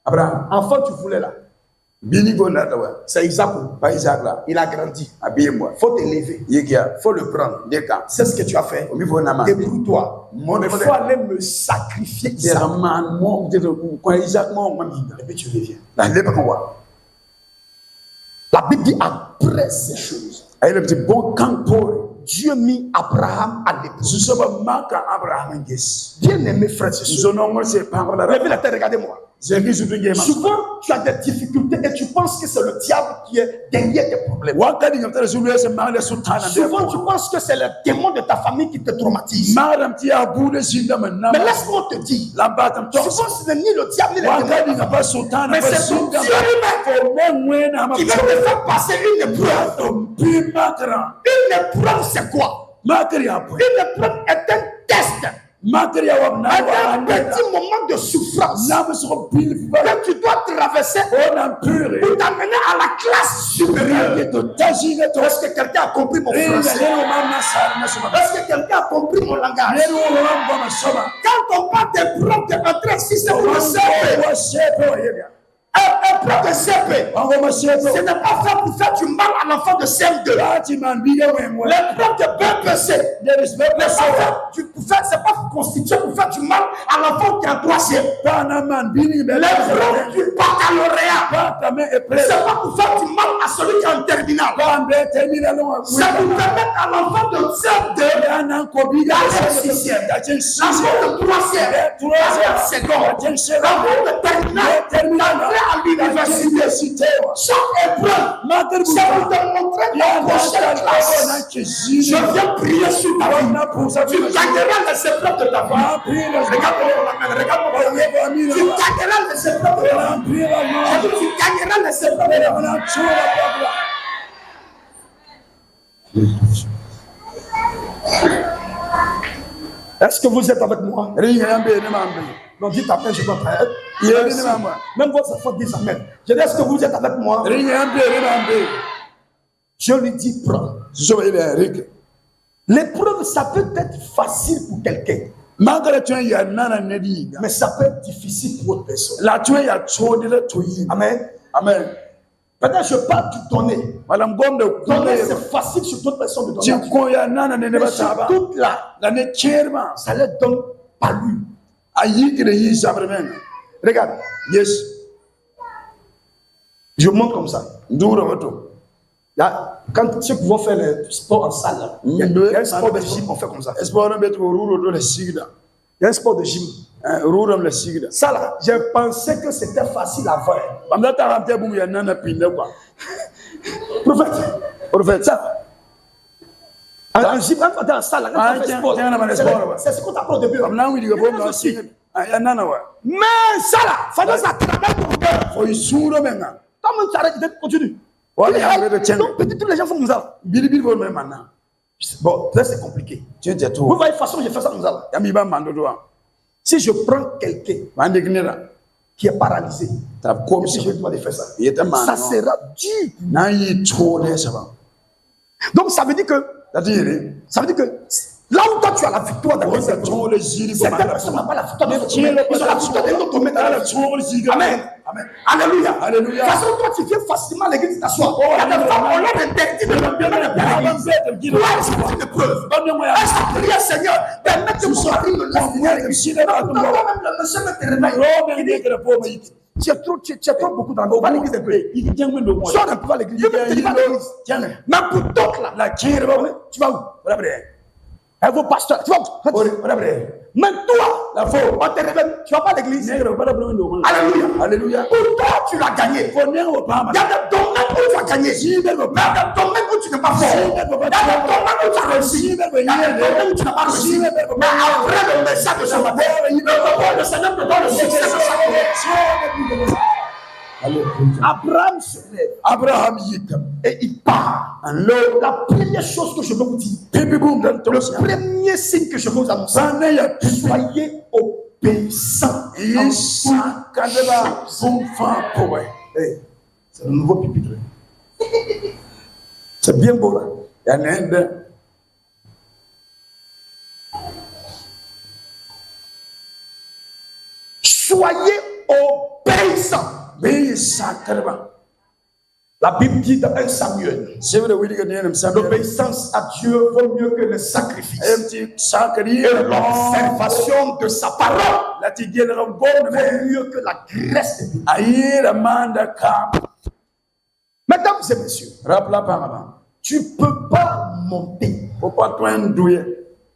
Abraham, enfant tu voulais là. C'est Isaac. Il a grandi. Il faut t'élever. Il faut le prendre. C'est ce que tu as fait. Débrouille-toi. Il faut aller me sacrifier Isaac. Et puis tu reviens. La Bible dit après ces choses, Dieu mit Abraham à l'épreuve. Bien aimé frère, c'est sûr. Levez la tête, regardez-moi. Souvent, tu as des difficultés et tu penses que c'est le diable qui est derrière tes problèmes. Souvent, tu penses que c'est le démon de ta famille qui te traumatise. Mais laisse-moi te dire, souvent, ce n'est ni le diable ni le démon, mais c'est ton Dieu lui-même qui va te faire passer une épreuve. Une épreuve, c'est quoi? Une épreuve est un test. Un petit moment de souffrance que tu dois traverser pour t'amener à la classe supérieure. Est-ce que quelqu'un a compris mon français? Est-ce que quelqu'un a compris mon langage? Quand on parle d'épreuve de entrée, si c'est pour le CP, épreuve de CP, ce n'est pas fait pour faire du mal à l'enfant de CM2. L'épreuve de BPC, c'est pas constitué pour faire du mal à l'enfant qui est en troisième. L'épreuve du baccalauréat, c'est pas pour faire du mal à celui qui est en terminale. C'est pour permettre à l'enfant de CM2 d'aller sixième, l'enfant de troisième, d'aller seconde, l'enfant de terminale, à l'université. Chaque épreuve, c'est pour te montrer ta prochaine classe. Je viens prier sur ta vie. Tu gagneras les épreuves de ta vie. Regarde-moi, tu gagneras les épreuves de ta vie. Tu gagneras les épreuves de ta vie. Est-ce que vous êtes avec moi? Non, dites amen, je peux faire. Même votre enfant dit amen. Je dis, est-ce que vous êtes avec moi? Je lui dis, prends. L'épreuve, ça peut être facile pour quelqu'un. Mais ça peut être difficile pour autre personne. Amen. Amen. Peut-être je parle du donner. Donner, c'est facile sur toute personne de donner. Mais sur toute là, ça leur donne pas lui. Regarde. Yes. Je montre comme ça. Là, quand ceux qui vont faire le sport en salle, il y a un sport de gym, on fait comme ça. Il y a un sport de gym. Ça là, j'ai pensé que c'était facile à faire. Prophète, ça. En gym, quand tu es en salle, quand tu fais sport, c'est ce qu'on t'apprend au début. Mais ça là, fallait ça travaille ton cœur. Comment tu arrêtes, continue. Donc, peut-être tous les gens font comme ça. Bon, là c'est compliqué. Vous voyez, de toute façon, je fais ça comme ça. Si je prends quelqu'un qui est paralysé, si je dois faire ça, ça sera dur. Donc, ça veut dire que Ça veut dire que là où toi tu as la victoire dans cette personne n'a pas la victoire dans ils ont la victoire dans notre domaine. Amen. Amen. Alléluia. Alléluia. De toute façon, toi tu viens facilement à l'église t'asseoir. Il y a des femmes, on leur interdit de l'église. Toi, c'est une preuve. Est-ce que prier, Seigneur, permets que mon mari me laisse. Toi-même, le monsieur me te réveille. Tu es trop beaucoup dans le. Va à l'église un peu. Sors un peu à l'église. Je vais à l'église. Mais pour d'autres là, tu vas où? Elle vaut pasteur. Tu vas où? Mais toi, on te réveille. Tu vas pas à l'église. Alléluia. Alléluia. Pour toi, tu l'as gagné. Il y a des domaines où tu as gagné. Il y a des domaines où tu n'es pas fort. Il y a des domaines où tu as réussi. Il y a des domaines où tu n'as pas réussi. Mais après le message de ce matin, le Seigneur te donne le succès de chaque jour. Abraham se lève. Abraham et il part. Alors, la première chose que je veux vous dire, le premier signe que je veux vous annoncer, soyez obéissants. C'est le nouveau pupitre. C'est bien beau là. Soyez obéissants. La Bible dit dans 1 Samuel, l'obéissance à Dieu vaut mieux que le sacrifice. Et l'observation de sa parole vaut mieux que la graisse de Dieu. Mesdames et messieurs, tu ne peux pas monter.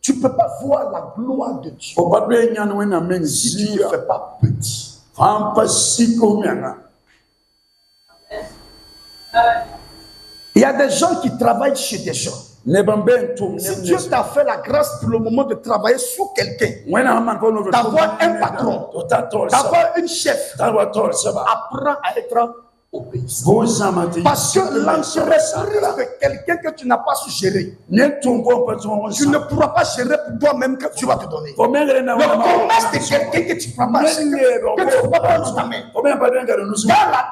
Tu ne peux pas voir la gloire de Dieu si tu ne fais pas petit. Il y a des gens qui travaillent chez des gens. Si Dieu t'a fait la grâce pour le moment de travailler sous quelqu'un, d'avoir un patron, d'avoir une chef, apprends à être obéissant. Parce que l'entreprise de quelqu'un que tu n'as pas su gérer, tu ne pourras pas gérer pour toi-même que tu vas te donner. Le commerce de quelqu'un que tu ne pourras pas gérer, que tu ne pourras pas prendre ta main. Quand la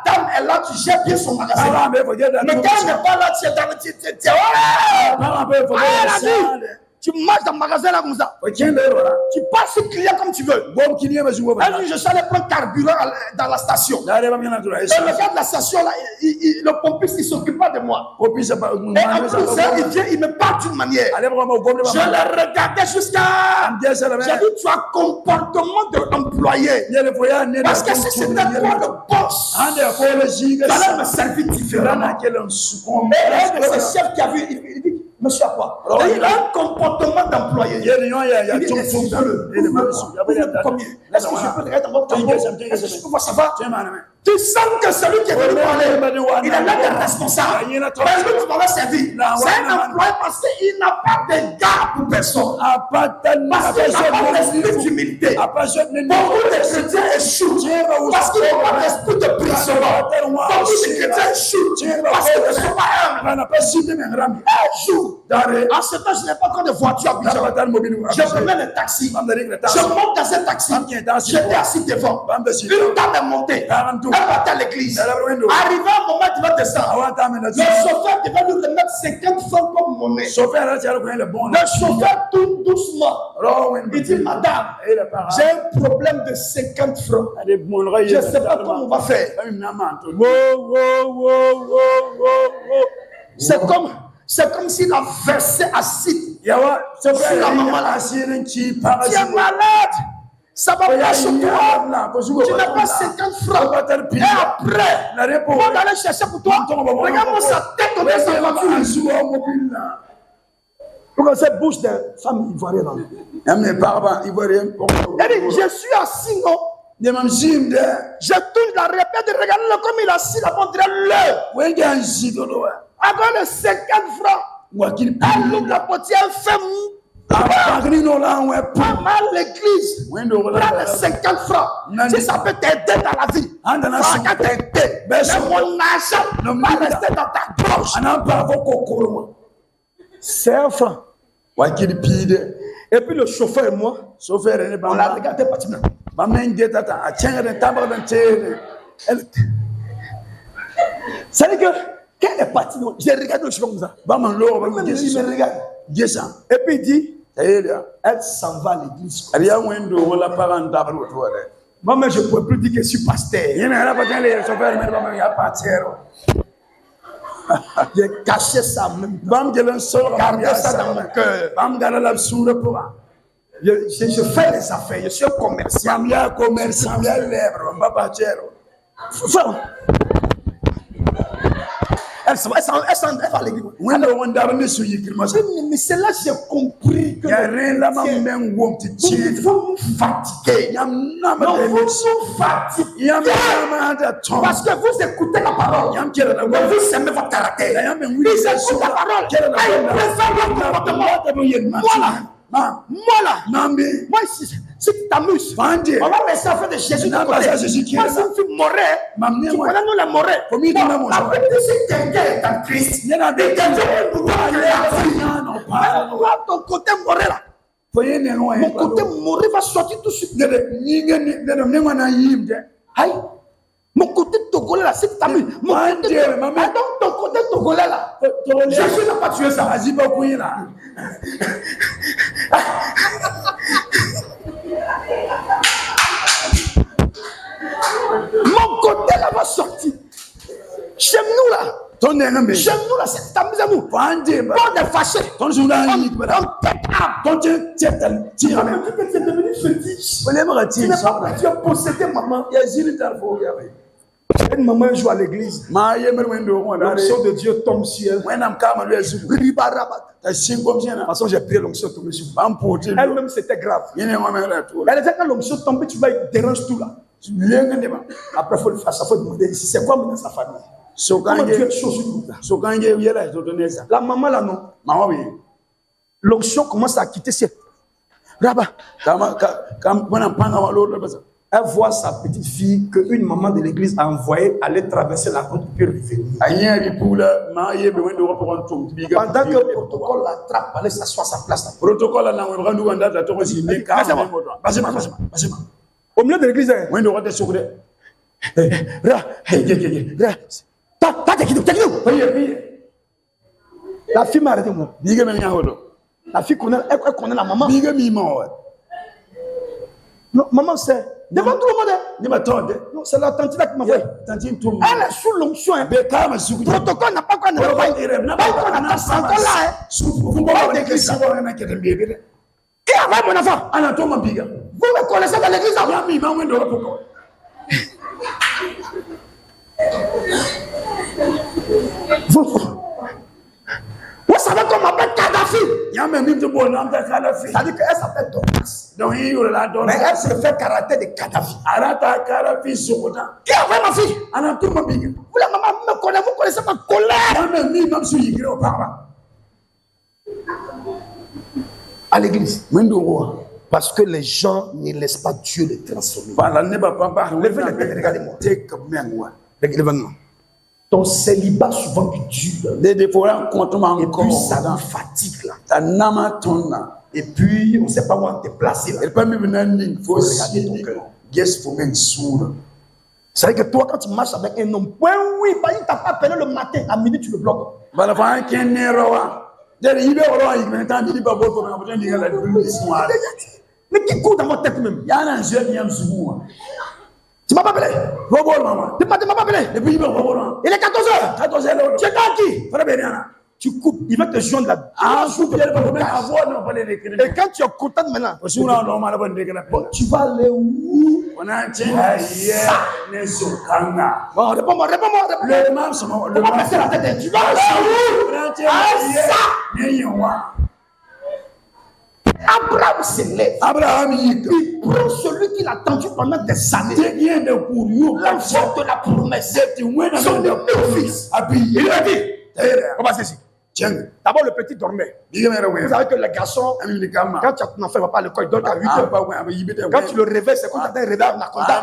dame est là, tu gères bien son magasin. Mais quand elle n'est pas là, tu es dans le tu marches dans le magasin là comme ça. Tu passes sur le client comme tu veux. Un jour, je suis allé prendre carburant dans la station. Et le gars de la station là, le pompiste, il ne s'occupe pas de moi. Et en plus, il vient, il me parle d'une manière. Je le regardais jusqu'à. J'ai dit, tu as comportement d'employé. Parce que si c'était toi le boss, tu allais me servir différemment. Et un de ces chefs qui a vu, il dit, monsieur à quoi? Il a un comportement d'employé. Il dit, combien? Est-ce que je peux regarder dans votre tableau? Est-ce que je peux voir ça va? Tu sens que celui qui est venu parler, il a l'air d'être responsable. Mais lui, tu m'avais servi. C'est un employé parce qu'il n'a pas d'égard pour personne. Parce qu'il n'a pas d'esprit d'humilité. Beaucoup de chrétiens échouent parce qu'ils n'ont pas d'esprit de prison. Beaucoup de chrétiens échouent parce qu'ils ne sont pas humbles. Un jour, en ce temps, je n'ai pas encore de voiture à Abidjan. Je prenais le taxi. Je monte dans un taxi. J'étais assis devant. Une dame est montée. Elle partait à l'église. Arrivé un moment, tu vas descendre. Le chauffeur devait nous remettre 50 francs comme monnaie. Le chauffeur tourne doucement. Il dit, madame, j'ai un problème de 50 francs. Je ne sais pas comment on va faire. C'est comme s'il a versé acide sur la maman là. Tu es malade. Ça va pas sur toi. Tu n'as pas 50 francs. Et après, on va aller chercher pour toi. Regarde-moi sa tête comme ça va voiture. Pourquoi cette bouche de femme ivoirienne? Je suis assis, non? Je tourne la répète, regarde-le comme il est assis là, on dirait le. Avant les 50 francs, elle ouvre la portière, elle fait mou. Pas mal l'église. Prends les 50 francs. Si ça peut t'aider dans la vie, ça va t'aider. Mais mon argent ne va rester dans ta poche. C'est un franc. Et puis le chauffeur et moi, on l'a regardé pratiquement. C'est-à-dire que, quelle est partie? J'ai regardé le chauffeur comme ça. Il me regarde. Et puis il dit, elle s'en va à l'église. Moi-même, je ne pourrais plus dire que je suis pasteur. J'ai caché ça même. Gardé ça dans mon cœur. Je fais les affaires, je suis un commerçant. Elle va à l'église. Mais c'est là que j'ai compris que vous vous fatiguez. Non, vous vous fatiguez. Parce que vous écoutez la parole. Mais vous aimez votre caractère. Ils écoutent la parole. Ils préfèrent votre comportement. Voilà. Moi, si tu t'amuses, on va laisser faire de Jésus de côté. Moi, si tu fais morée, tu connais nous les morées. La vérité, c'est quelqu'un est en Christ. Il y a des gens qui ton côté moré là. Mon côté moré va sortir tout de suite. Aïe. Mon côté togolais là, si tu t'amuses. Ton côté togolais là. Jésus n'a pas tué ça. Mon côté là va sortir. Chez nous là. Chez nous là, c'est amusez-vous. On est fâché. On pète tu es devenu fétiche. Tu n'es pas tu as possédé maman. Une maman joue à l'église. L'onction de Dieu tombe sur elle. De toute façon, j'ai prié l'onction tomber sur elle. Elle-même, c'était grave. Elle disait quand l'onction tombe, tu vas déranger tout là. Après, il faut le faire. Il faut demander ici. C'est quoi maintenant sa famille? Comment tu es chaud sur tout ça? La maman là, non. L'onction commence à quitter ses. Rabat. Elle voit sa petite fille qu'une maman de l'église a envoyée aller traverser la route pour revenir. Pendant que le protocole l'attrape, aller s'asseoir à sa place. Au milieu de l'église, la fille m'a arrêté moi. La fille connaît la maman. Non, maman c'est devant tout le monde. Non, c'est la tante là qui m'a fait. Elle est sous l'onction. Le protocole n'a pas quoi ne pas. Qui a mon enfant? Vous me connaissez dans l'église? Vous savez qu'on m'appelle Kadhafi? C'est-à-dire qu'elle s'appelle Dorcas. Mais elle se fait caractère de Kadhafi. Qui a fait ma fille? Vous, la maman, me connaissez, vous connaissez ma colère. À l'église. Parce que les gens ne laissent pas Dieu les transformer. Levez les têtes, regardez-moi. Regardez-moi. Ton célibat souvent dur. Et puis ça nous fatigue là. Et puis on ne sait pas où on te placer là. C'est vrai que toi quand tu marches avec un homme, oui, il t'a pas appelé le matin, à midi tu le bloques. Mais qui court dans mon tête même? Tu m'as pas appelé? Tu m'as pas appelé? Il est 14h. Tu es dans qui? Tu coupes, il va te joindre là. Et quand tu es content maintenant, tu vas aller où? Bon, réponds-moi. On va passer la tête. Tu vas aller où? Abraham se lève. Il prend celui qu'il a attendu pendant des années. L'enfant de la promesse. Son fils. Il lui a dit, on va ceci. D'abord, le petit dormait. Vous savez que les garçons, quand tu as ton enfant, il ne va pas à l'école, il dort à 8 heures. Quand tu le réveilles, c'est comme tu as un réveil à Nakonda.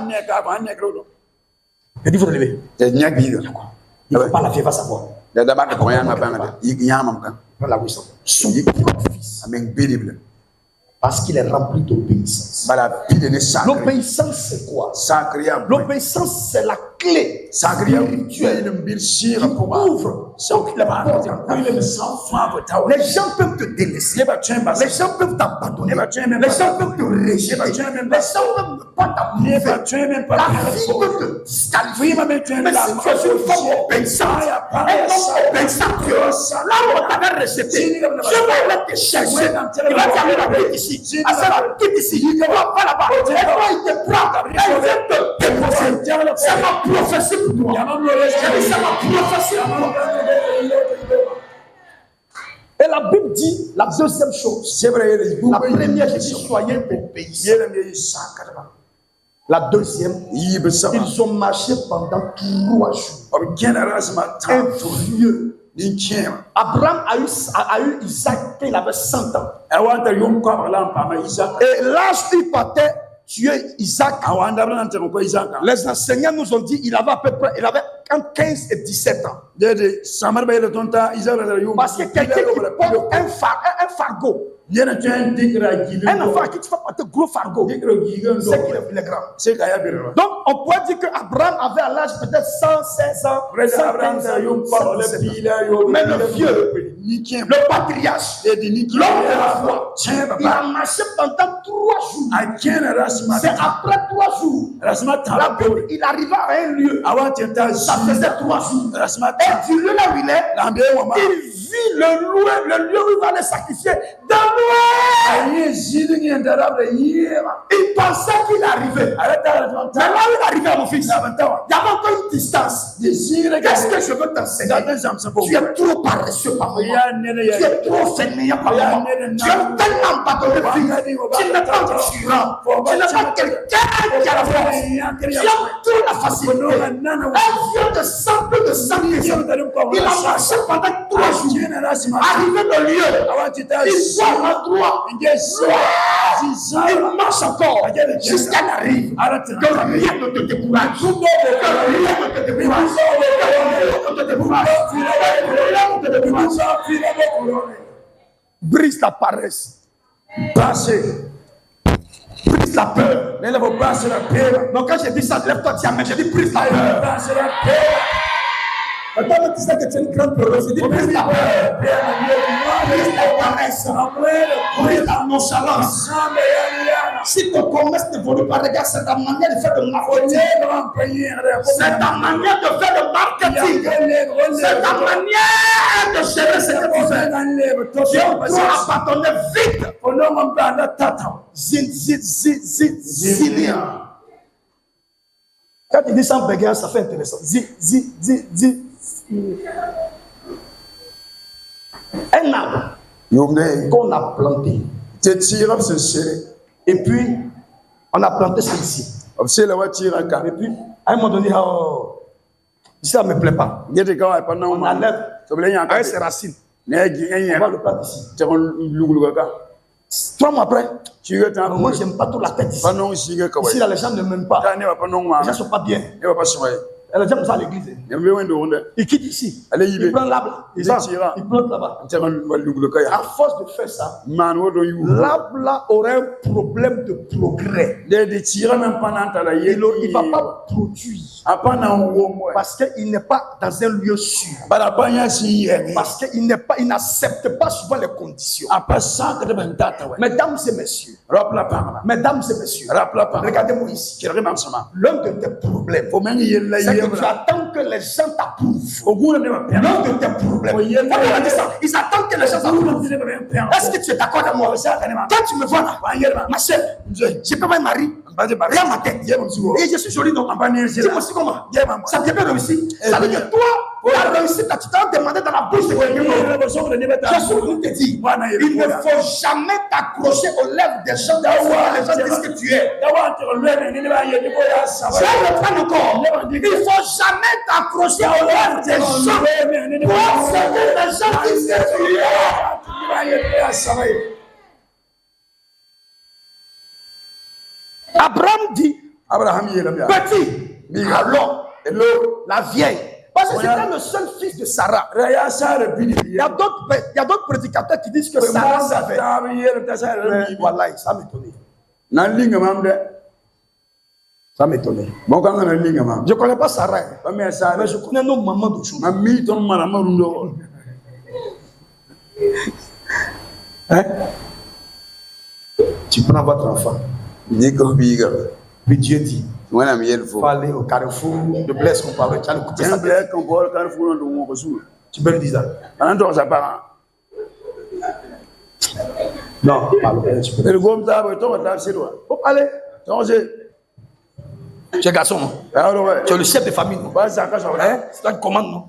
Il dit, il faut te lever. Il ne faut pas la vieille va savoir. Voilà, oui, son fils. Parce qu'il est rempli d'obéissance. L'obéissance, c'est quoi? L'obéissance, c'est la clé spirituelle qui ouvre toutes les portes. Les gens peuvent te délaisser. Les gens peuvent t'abandonner. Les gens peuvent te rejeter. Les gens ne peuvent pas t'approuver. La vie peut te disqualifier. Mais si tu es une femme obéissante, un homme obéissant, là où on t'avait rejeté, Dieu va aller te chercher. Il va t'amener la vie ici. À ça, quitte ici. Il ne va pas là-bas. Et toi, il te prend. Il vient te déposer. C'est ma prophétie pour toi. C'est ma prophétie pour toi. Et la Bible dit la deuxième chose. La première, je dis soyez obéissants. La deuxième, ils ont marché pendant 3 jours. Un vieux. Abraham a eu Isaac quand il avait 100 ans. Et l'âge il partait tuer Isaac. Les enseignants nous ont dit qu'il avait à peu près, il avait entre 15 et 17 ans. Parce que quelqu'un qui porte un fardeau, un enfant à qui tu vas porter un gros fardeau, c'est qu'il est grand. Donc on pourrait dire qu'Abraham avait à l'âge peut-être 116 ans, 115 ans, 117 ans. Mais le vieux, le patriarche, l'homme de la foi, il a marché pendant 3 jours. C'est après 3 jours, la Bible, il arriva à un lieu, ça faisait 3 jours. Et du lieu là où il est, il vit le lieu où il va aller sacrifier. Il pensait qu'il arrivait. Mais là où il arrivait, mon fils, il y avait encore une distance. Qu'est-ce que je veux t'enseigner? Tu es trop paresseux par moi. Tu es trop fainéant par moi. Tu es tellement abandonné. Tu n'es pas rassurant. Tu n'es pas quelqu'un qui a la force. Tu as trop la facilité. Un vieux de simple de sacrifice. Il a marché pendant 3 jours. Arrivé au lieu, il voit l'endroit. Il marche encore jusqu'à qu'il arrive. Que rien ne te décourage. Brise la paresse. Brise la peur. Donc quand je dis ça, lève-toi, tiens, mais je dis brise la peur. Attends, tu sais que tu es une grande peureuse. Je dis brise la peur. Brise la paresse. Brise la nonchalance. Si ton commerce n'évolue pas, regarde, c'est ta manière de faire le marketing. C'est ta manière de faire le marketing. C'est ta manière de gérer ce que tu fais. Tu dois abandonner vite. Quand tu dis ça en béguin, ça fait intéressant. Un arbre qu'on a planté. Et puis, on a planté celui-ci. Et puis, à un moment donné, ça ne me plaît pas. On enlève avec ses racines. On va le planter ici. 3 mois après, moi, je n'aime pas trop la tête ici. Ici, là, les gens ne m'aiment pas. Les gens ne sont pas bien. Elle a déjà comme ça à l'église. Il quitte ici. Il prend l'arbre. Il plante là-bas. À force de faire ça, l'arbre là aurait un problème de progrès. Il ne va pas produire. Parce qu'il n'est pas dans un lieu sûr. Parce qu'il n'accepte pas souvent les conditions. Mesdames et messieurs, regardez-moi ici. L'un de tes problèmes, c'est que tu attends que les gens t'approuvent. L'un de tes problèmes, ils attendent que les gens t'approuvent. Est-ce que tu es d'accord avec moi? Quand tu me vois là, ma chère, je peux pas me marier. Regarde ma tête. Et je suis jolie, non? Dis-moi aussi comment. Ça vient bien réussi. Ça veut dire toi, la réussite, tu t'as demandé dans la bouche de quelqu'un. Je suis venu te dire, il ne faut jamais t'accrocher aux lèvres des gens. Les gens disent que tu es. Il ne faut jamais t'accrocher aux lèvres des gens. Pour ce que les gens disent que tu es. Abraham dit, petit, alors, la vieille. Parce que c'était le seul fils de Sarah. Il y a d'autres prédicateurs qui disent que Sarah savait. Voilà, ça m'étonne. Ça m'étonne. Bon, quand on a une ligne, Je ne connais pas Sarah. mais ça, Mais je connais nos mamans de choses. ma mie, ton maman, Hein? Tu prends votre enfant. dis que biga. Puis Dieu dit, Moi, la mienne, il faut. faut aller au carrefour de Blaise qu'on parle. Tu as le coup de Tiens, sa blé, qu'on voit le carrefour, on va sous. Tu peux lui dire ça. Pendant ton apparent. Non, parle. Tu peux. Et le gomme d'arbre, ton va c'est toi. Faut parler. Ton, c'est. Tu es garçon, non? Alors, ouais. Tu es le chef de famille, non? Bah, ça, quand ça va. Hein? C'est toi qui commande, non?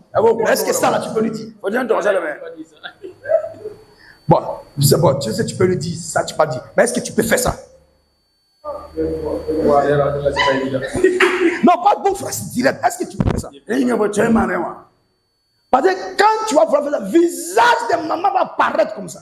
Est-ce que ça, là, tu peux lui dire? Faut dire, ton, ça, là, mais. Bon, c'est bon, tu sais, tu peux lui dire, ça, tu peux dire. Mais est-ce que tu peux faire ça? Non, pas bon frère, c'est direct. Est-ce que tu peux faire ça? Et il y a votre chemin, moi. Parce que quand tu vas voir le visage de maman va apparaître comme ça.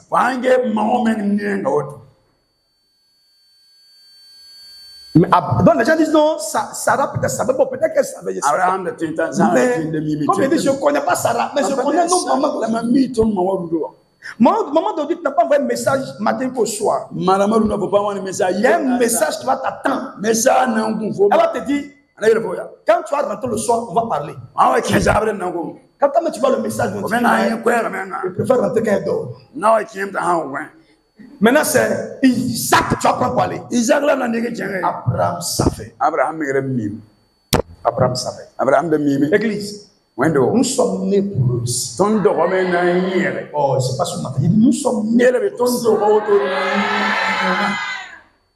Mais donc les gens disent non, Sarah peut-être savait, bon, peut-être qu'elle savait. Abraham de Tintan, ça, Mais, comme il dit, je ne connais pas Sarah, mais je connais nos mamans. La mamie, ton maman, Maman David n'a pas envoyé un message matin au soir. Madame, on ne peut pas avoir un message. Il y a un message qui va t'attendre. Message, non, Elle va te dire, quand tu vas rentrer le soir, on va parler. Ah ouais, qui j'avais non. Quand tu vois le message, on je préfère rentrer quand elle dort. Non, il came down. Maintenant, c'est Isaac que tu vas prendre pour aller. Isaac là, la négociation. Abraham savait. Abraham est mime. Abraham savait. Abraham de mime. Église, Wendo. nous sommes nés pour eux. Ton de romain n'a rien. Oh, c'est pas ce matin. Nous sommes nés. Ton de romain.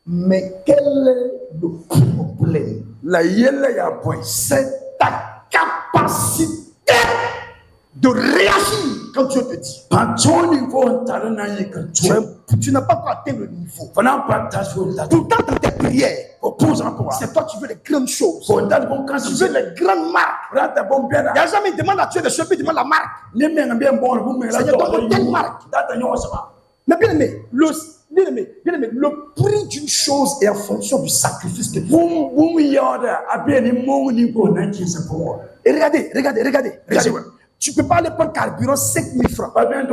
Mais quel est le problème? La yelle y a point. C'est ta capacité de réagir quand Dieu te dit. Tu n'as pas encore atteint le niveau. Pourtant, dans tes prières, c'est toi qui veux les grandes choses. Tu veux les grandes marques. Il n'y a jamais une demande à Dieu de choses, puis il demande la marque. Seigneur, donne telle marque. Mais bien aimé, le prix d'une chose est en fonction du sacrifice que tu fais. Et regardez. Tu ne peux pas aller prendre carburant 5 000 francs. Même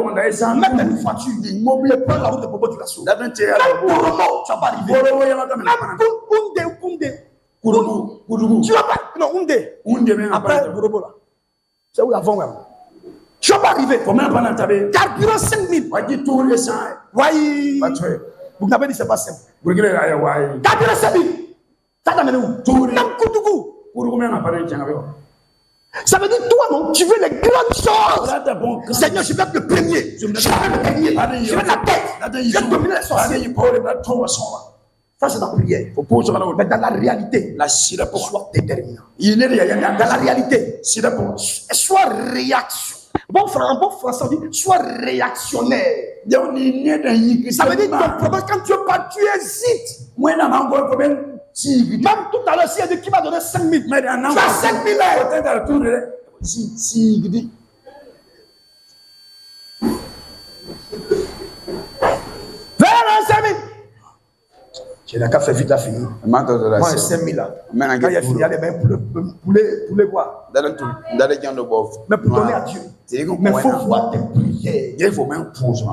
une voiture, le prendre la route de Bobo, tu la sauves. Même pour le mot, tu ne vas pas arriver. Même tu vas pas. Non, après Bobo là. C'est où l'avant, ouais. Tu ne vas pas arriver. Carburant 5 000. Oui. Vous n'avez dit c'est pas simple. Carburant 5 000. Ça t'a mené où? Même Koutougou. Ça veut dire, toi, non, tu veux les grandes choses. Seigneur, je veux être le premier. Je veux le dernier. Je veux la tête. Je veux dominer les sorciers. Ça, c'est la prière. Mais dans la réalité, sois déterminant. Dans la réalité, sois réaction. Bon français, on dit, sois réactionnaire. Ça veut dire, ton problème, quand tu parles, tu hésites. Même tout à l'heure, s'il y a dit qui m'a donné 5 000, tu as 5 000 j'ai la café vite à finir. Moi, 5 000 là. Quand il a fini, il y a les mains poulet quoi. Mais pour donner à Dieu. Mais il faut voir tes prières. Il faut même poser.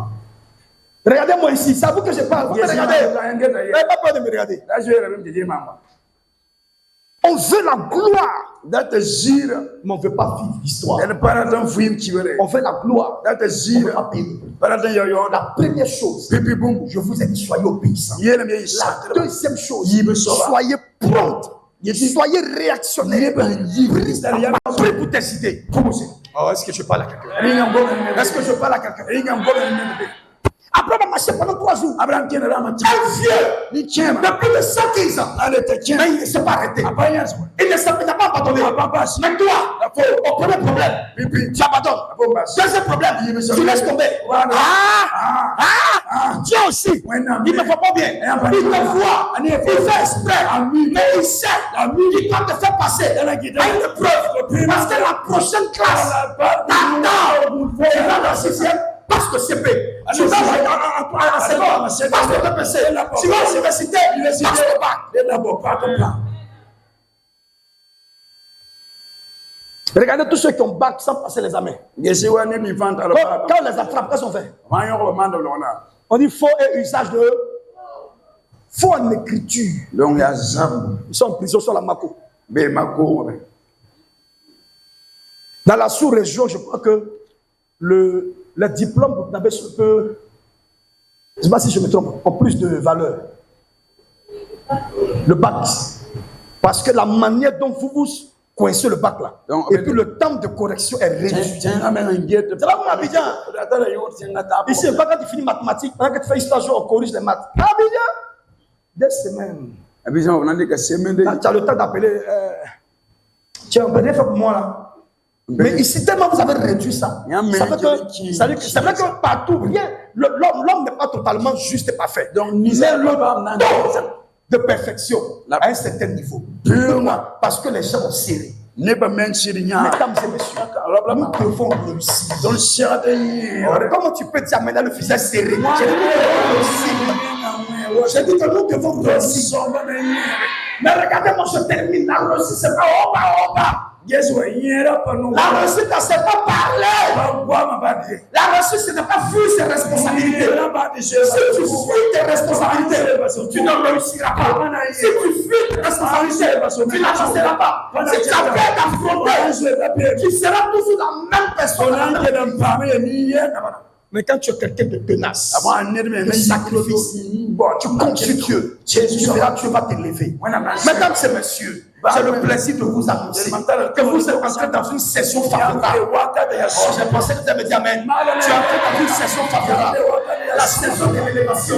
Regardez-moi ici, c'est à vous que je parle. Vous me regardez. Vous n'avez pas peur de me regarder. On veut la gloire. Mais on ne veut pas vivre l'histoire. On veut la gloire. On veut pas payer. La première chose, je vous ai dit, soyez obéissants. La deuxième chose, soyez prompt. Soyez réactionnaire. Prie pour tes idées. Oh, est-ce que je parle à quelqu'un? Est-ce que je parle à quelqu'un? Après, on a marché pendant 3 jours. Un vieux, depuis le 115 ans, mais il ne s'est pas arrêté. Il ne s'est pas abandonné. Mais toi, au premier problème, tu abandonnes. Deuxième problème, tu laisses tomber. Dieu aussi, il ne faut pas bien. Il te voit, il fait exprès, mais il sait qu'il doit te faire passer à une épreuve. Parce que la prochaine classe, tu vas dans la 6e. Parce que c'est CP, tu vas à la seconde, parce que le PC, tu vas à l'université, parce que bac. Regardez tous ceux qui ont bac sans passer les examens. Quand on les attrape, qu'est-ce qu'on fait? On dit faux et usage de Faut en écriture. Donc, ils sont en prison sur la Mako. Dans la sous-région, je crois que le diplôme burkinabé peut, je ne sais pas si je me trompe, a plus de valeur. Le bac. Parce que la manière dont vous coincez le bac là, donc, et puis le temps de correction est réduit. C'est là où Abidjan. Ici, pas quand tu finis mathématiques, quand tu fais stage, on corrige les maths. Abidjan, 2 semaines. Abidjan, on a dit que semaine. Tu as le temps d'appeler. Tiens, on peut rien faire pour moi là. Mais ici, tellement vous avez réduit ça. C'est vrai que partout, rien. L'homme n'est pas totalement juste et parfait. Donc, mais le don de perfection à un certain niveau. Parce que les gens ont serré. Mesdames et messieurs, nous devons réussir. Comment tu peux dire maintenant le visage serré? J'ai dit que nous devons réussir. Mais regardez-moi, je termine. La réussite, c'est pas au bas. La réussite, c'est pas parler. La réussite, ce n'est pas fuir ses responsabilités. Si tu fuis tes responsabilités, tu ne réussiras pas. Si tu fuis tes responsabilités, tu n'avanceras pas. Si tu as peur d'affronter, tu seras toujours la même personne. Mais quand tu es quelqu'un de tenace, de sacrifice, tu comptes sur Dieu. Jésus va t'élever. Mesdames et messieurs, j'ai le plaisir de vous annoncer que vous êtes entrés dans une session favorable. J'ai pensé que vous avez dit Amen. Tu es entré dans une session favorable. La saison de l'élévation.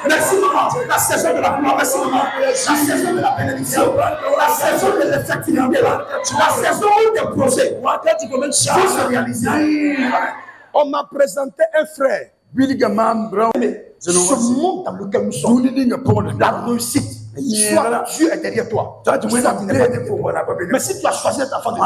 Merci maman. La saison de la gloire. Merci maman. La saison de la bénédiction. La saison de l'effectivité. La saison où des projets vont se réaliser. On m'a présenté un frère. Ce monde dans lequel nous sommes, la réussite, soit Dieu est derrière toi, soit tu n'es pas derrière toi. Mais si tu as choisi d'être enfant de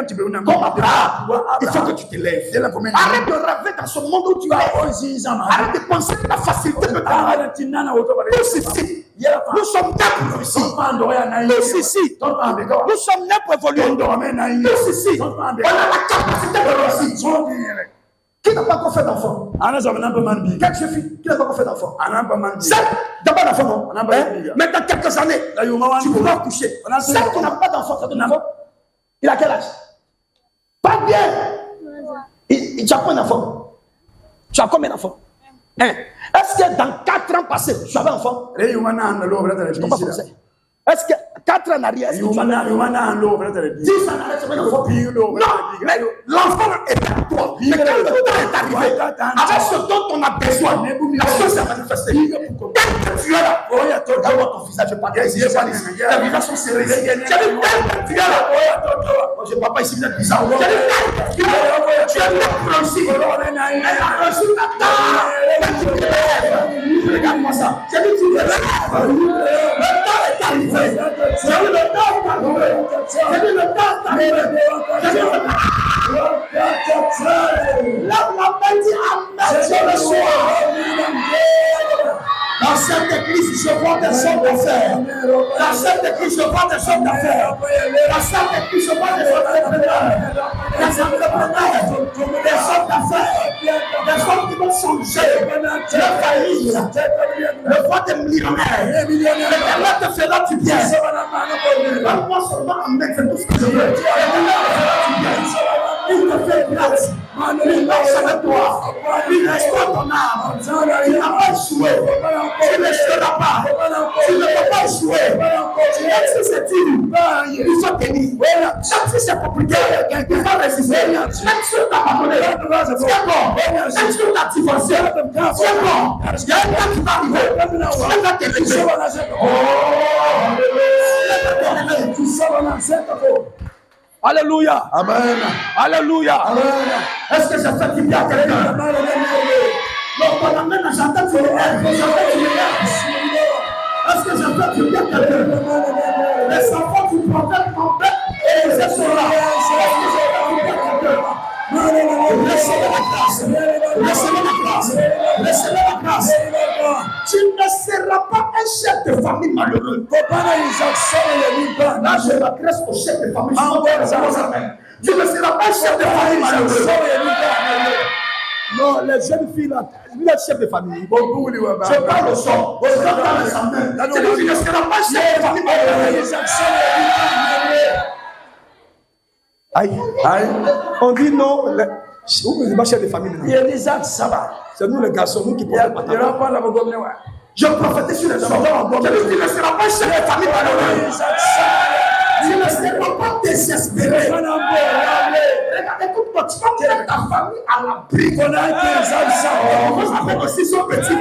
Dieu, comme Abraham, il faut que tu te lèves. Arrête de rêver dans ce monde où tu es. Arrête de penser que la facilité peut t'arrêter. Tout ceci, nous sommes nés pour réussir. Tout ceci, nous sommes nés pour évoluer. Tout ceci, on a la capacité de réussir. Qui n'a pas encore fait d'enfant? Quelle jeune fille qui n'a pas encore fait d'enfant? Celle d'abord d'enfant, non? Mais dans quelques années, tu pourras coucher. Celle qui n'a pas d'enfant, il a quel âge? Pas bien. Tu as combien d'enfants? Tu as combien d'enfants? Est-ce que dans 4 ans passés, tu avais un enfant? Je ne comprends pas français. Est-ce que 4 ans en arrière, est-ce que tu as 10 ans en arrière, tu as un enfant? Non, mais l'enfant est à toi. Mais quand le temps est arrivé, avec ce dont on a besoin, la chose s'est manifestée. Quand tu es là, regarde ton visage, je parle ici, je parle ici. Les visages sont serrés. Tu es là. Je ne parle pas ici, vous êtes bizarre. Tu es là pour réussir. Mais la réussite t'attend. Regarde-moi ça. J'ai dit, tu es là. Le temps est arrivé. J'ai dit, le temps est arrivé. J'ai dit, le temps est arrivé. J'ai dit, le temps. L'homme l'a dit Amen sur le soir. Dans cette église, je vois des hommes d'affaires. Dans cette église, je vois des hommes d'affaires. Dans cette église, je vois des entrepreneurs. Des entrepreneurs, des hommes d'affaires, des hommes qui vont changer leur famille. Je vois des millionnaires. L'éternel te fera du bien. Donne-moi seulement Amen, c'est tout ce que je veux. Il te fait grâce. Il marche avec toi. Il restaure ton âme. Il n'a pas échoué. Tu ne seras pas. Tu ne peux pas échouer. Même si c'est dur, il faut tenir. Même si c'est compliqué, il faut résister. Même si on t'a abandonné, c'est bon. Même si on t'a divorcé, c'est bon. Il y a un temps qui va arriver. Tu vas t'élever. Alléluia. Amen. Alléluia. Amen. Est-ce que j'ai fait du bien à quelqu'un? Donc, on amène à j'entends du bien. Est-ce que j'ai fait du bien à quelqu'un? Les enfants du prophète m'embêtent et les sont là. Est-ce que j'ai fait du bien à quelqu'un? Laissez-le la grâce. Laissez-le la grâce. Laissez-le la grâce. Tu ne seras pas un chef de famille malheureux. Là, je m'adresse au chef de famille. Tu ne seras pas un chef de famille malheureux. Non, les jeunes filles là, lui est chef de famille. Je parle au son. Tu ne seras pas chef de famille. Aïe. On dit non. Vous n'êtes pas chef de famille. C'est nous les garçons, nous qui portons pas. Je prophétise sur les hommes. Tu ne seras pas chef de famille. Tu ne seras pas désespéré. Écoute-moi, tu vas mettre ta famille à l'abri. Avec aussi son petit. Tu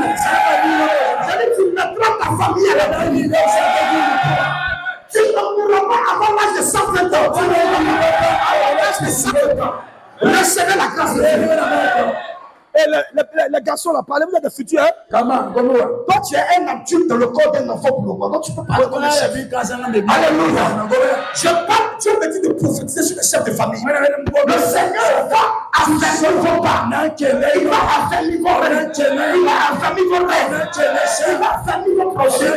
mettras ta famille à l'abri. Tu ne mourras pas avant l'âge de 120 ans. Tu ne mourras pas avant l'âge de 120 ans. Recevez la grâce de Dieu. Et les garçons là, parlez, vous êtes des futurs, hein? Comment? Toi, tu es un adulte dans le corps d'un enfant pour le moment. Donc, tu peux parler comme un chef. Alléluia. Je parle, Dieu me dit de prophétiser sur les chefs de famille. Le Seigneur va affermir vos pas. Il va affermir vos rêves. Il va affermir vos rêves. Il va affermir vos projets.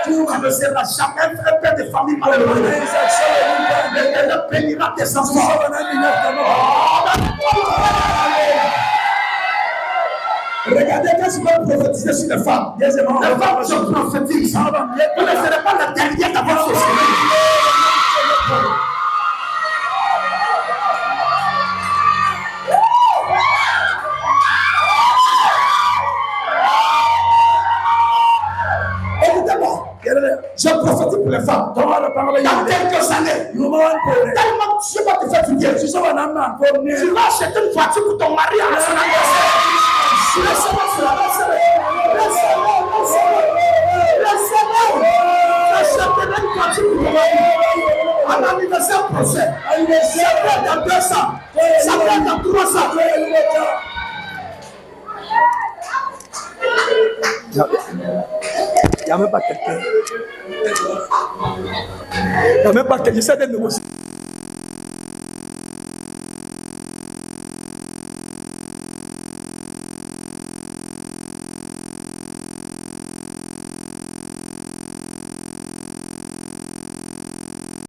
Tu ne seras jamais un père de famille malheureux. Il bénira tes enfants. Regardez quand je vais prophétiser sur les femmes. Les femmes, je prophétise. Vous ne serez pas la dernière dans votre société. Écoutez-moi, je prophétise pour les femmes. Dans quelques années, tellement Dieu va te faire du bien. Tu vas acheter une voiture pour ton mari à son anniversaire. Laissez-moi cela, j'achèterai une voiture pour ton mari. Un anniversaire prochain. Ça peut être dans 200. Ça peut être dans 300. Il n'y a même pas quelqu'un. Il n'y a même pas quelqu'un. J'essaie de négocier.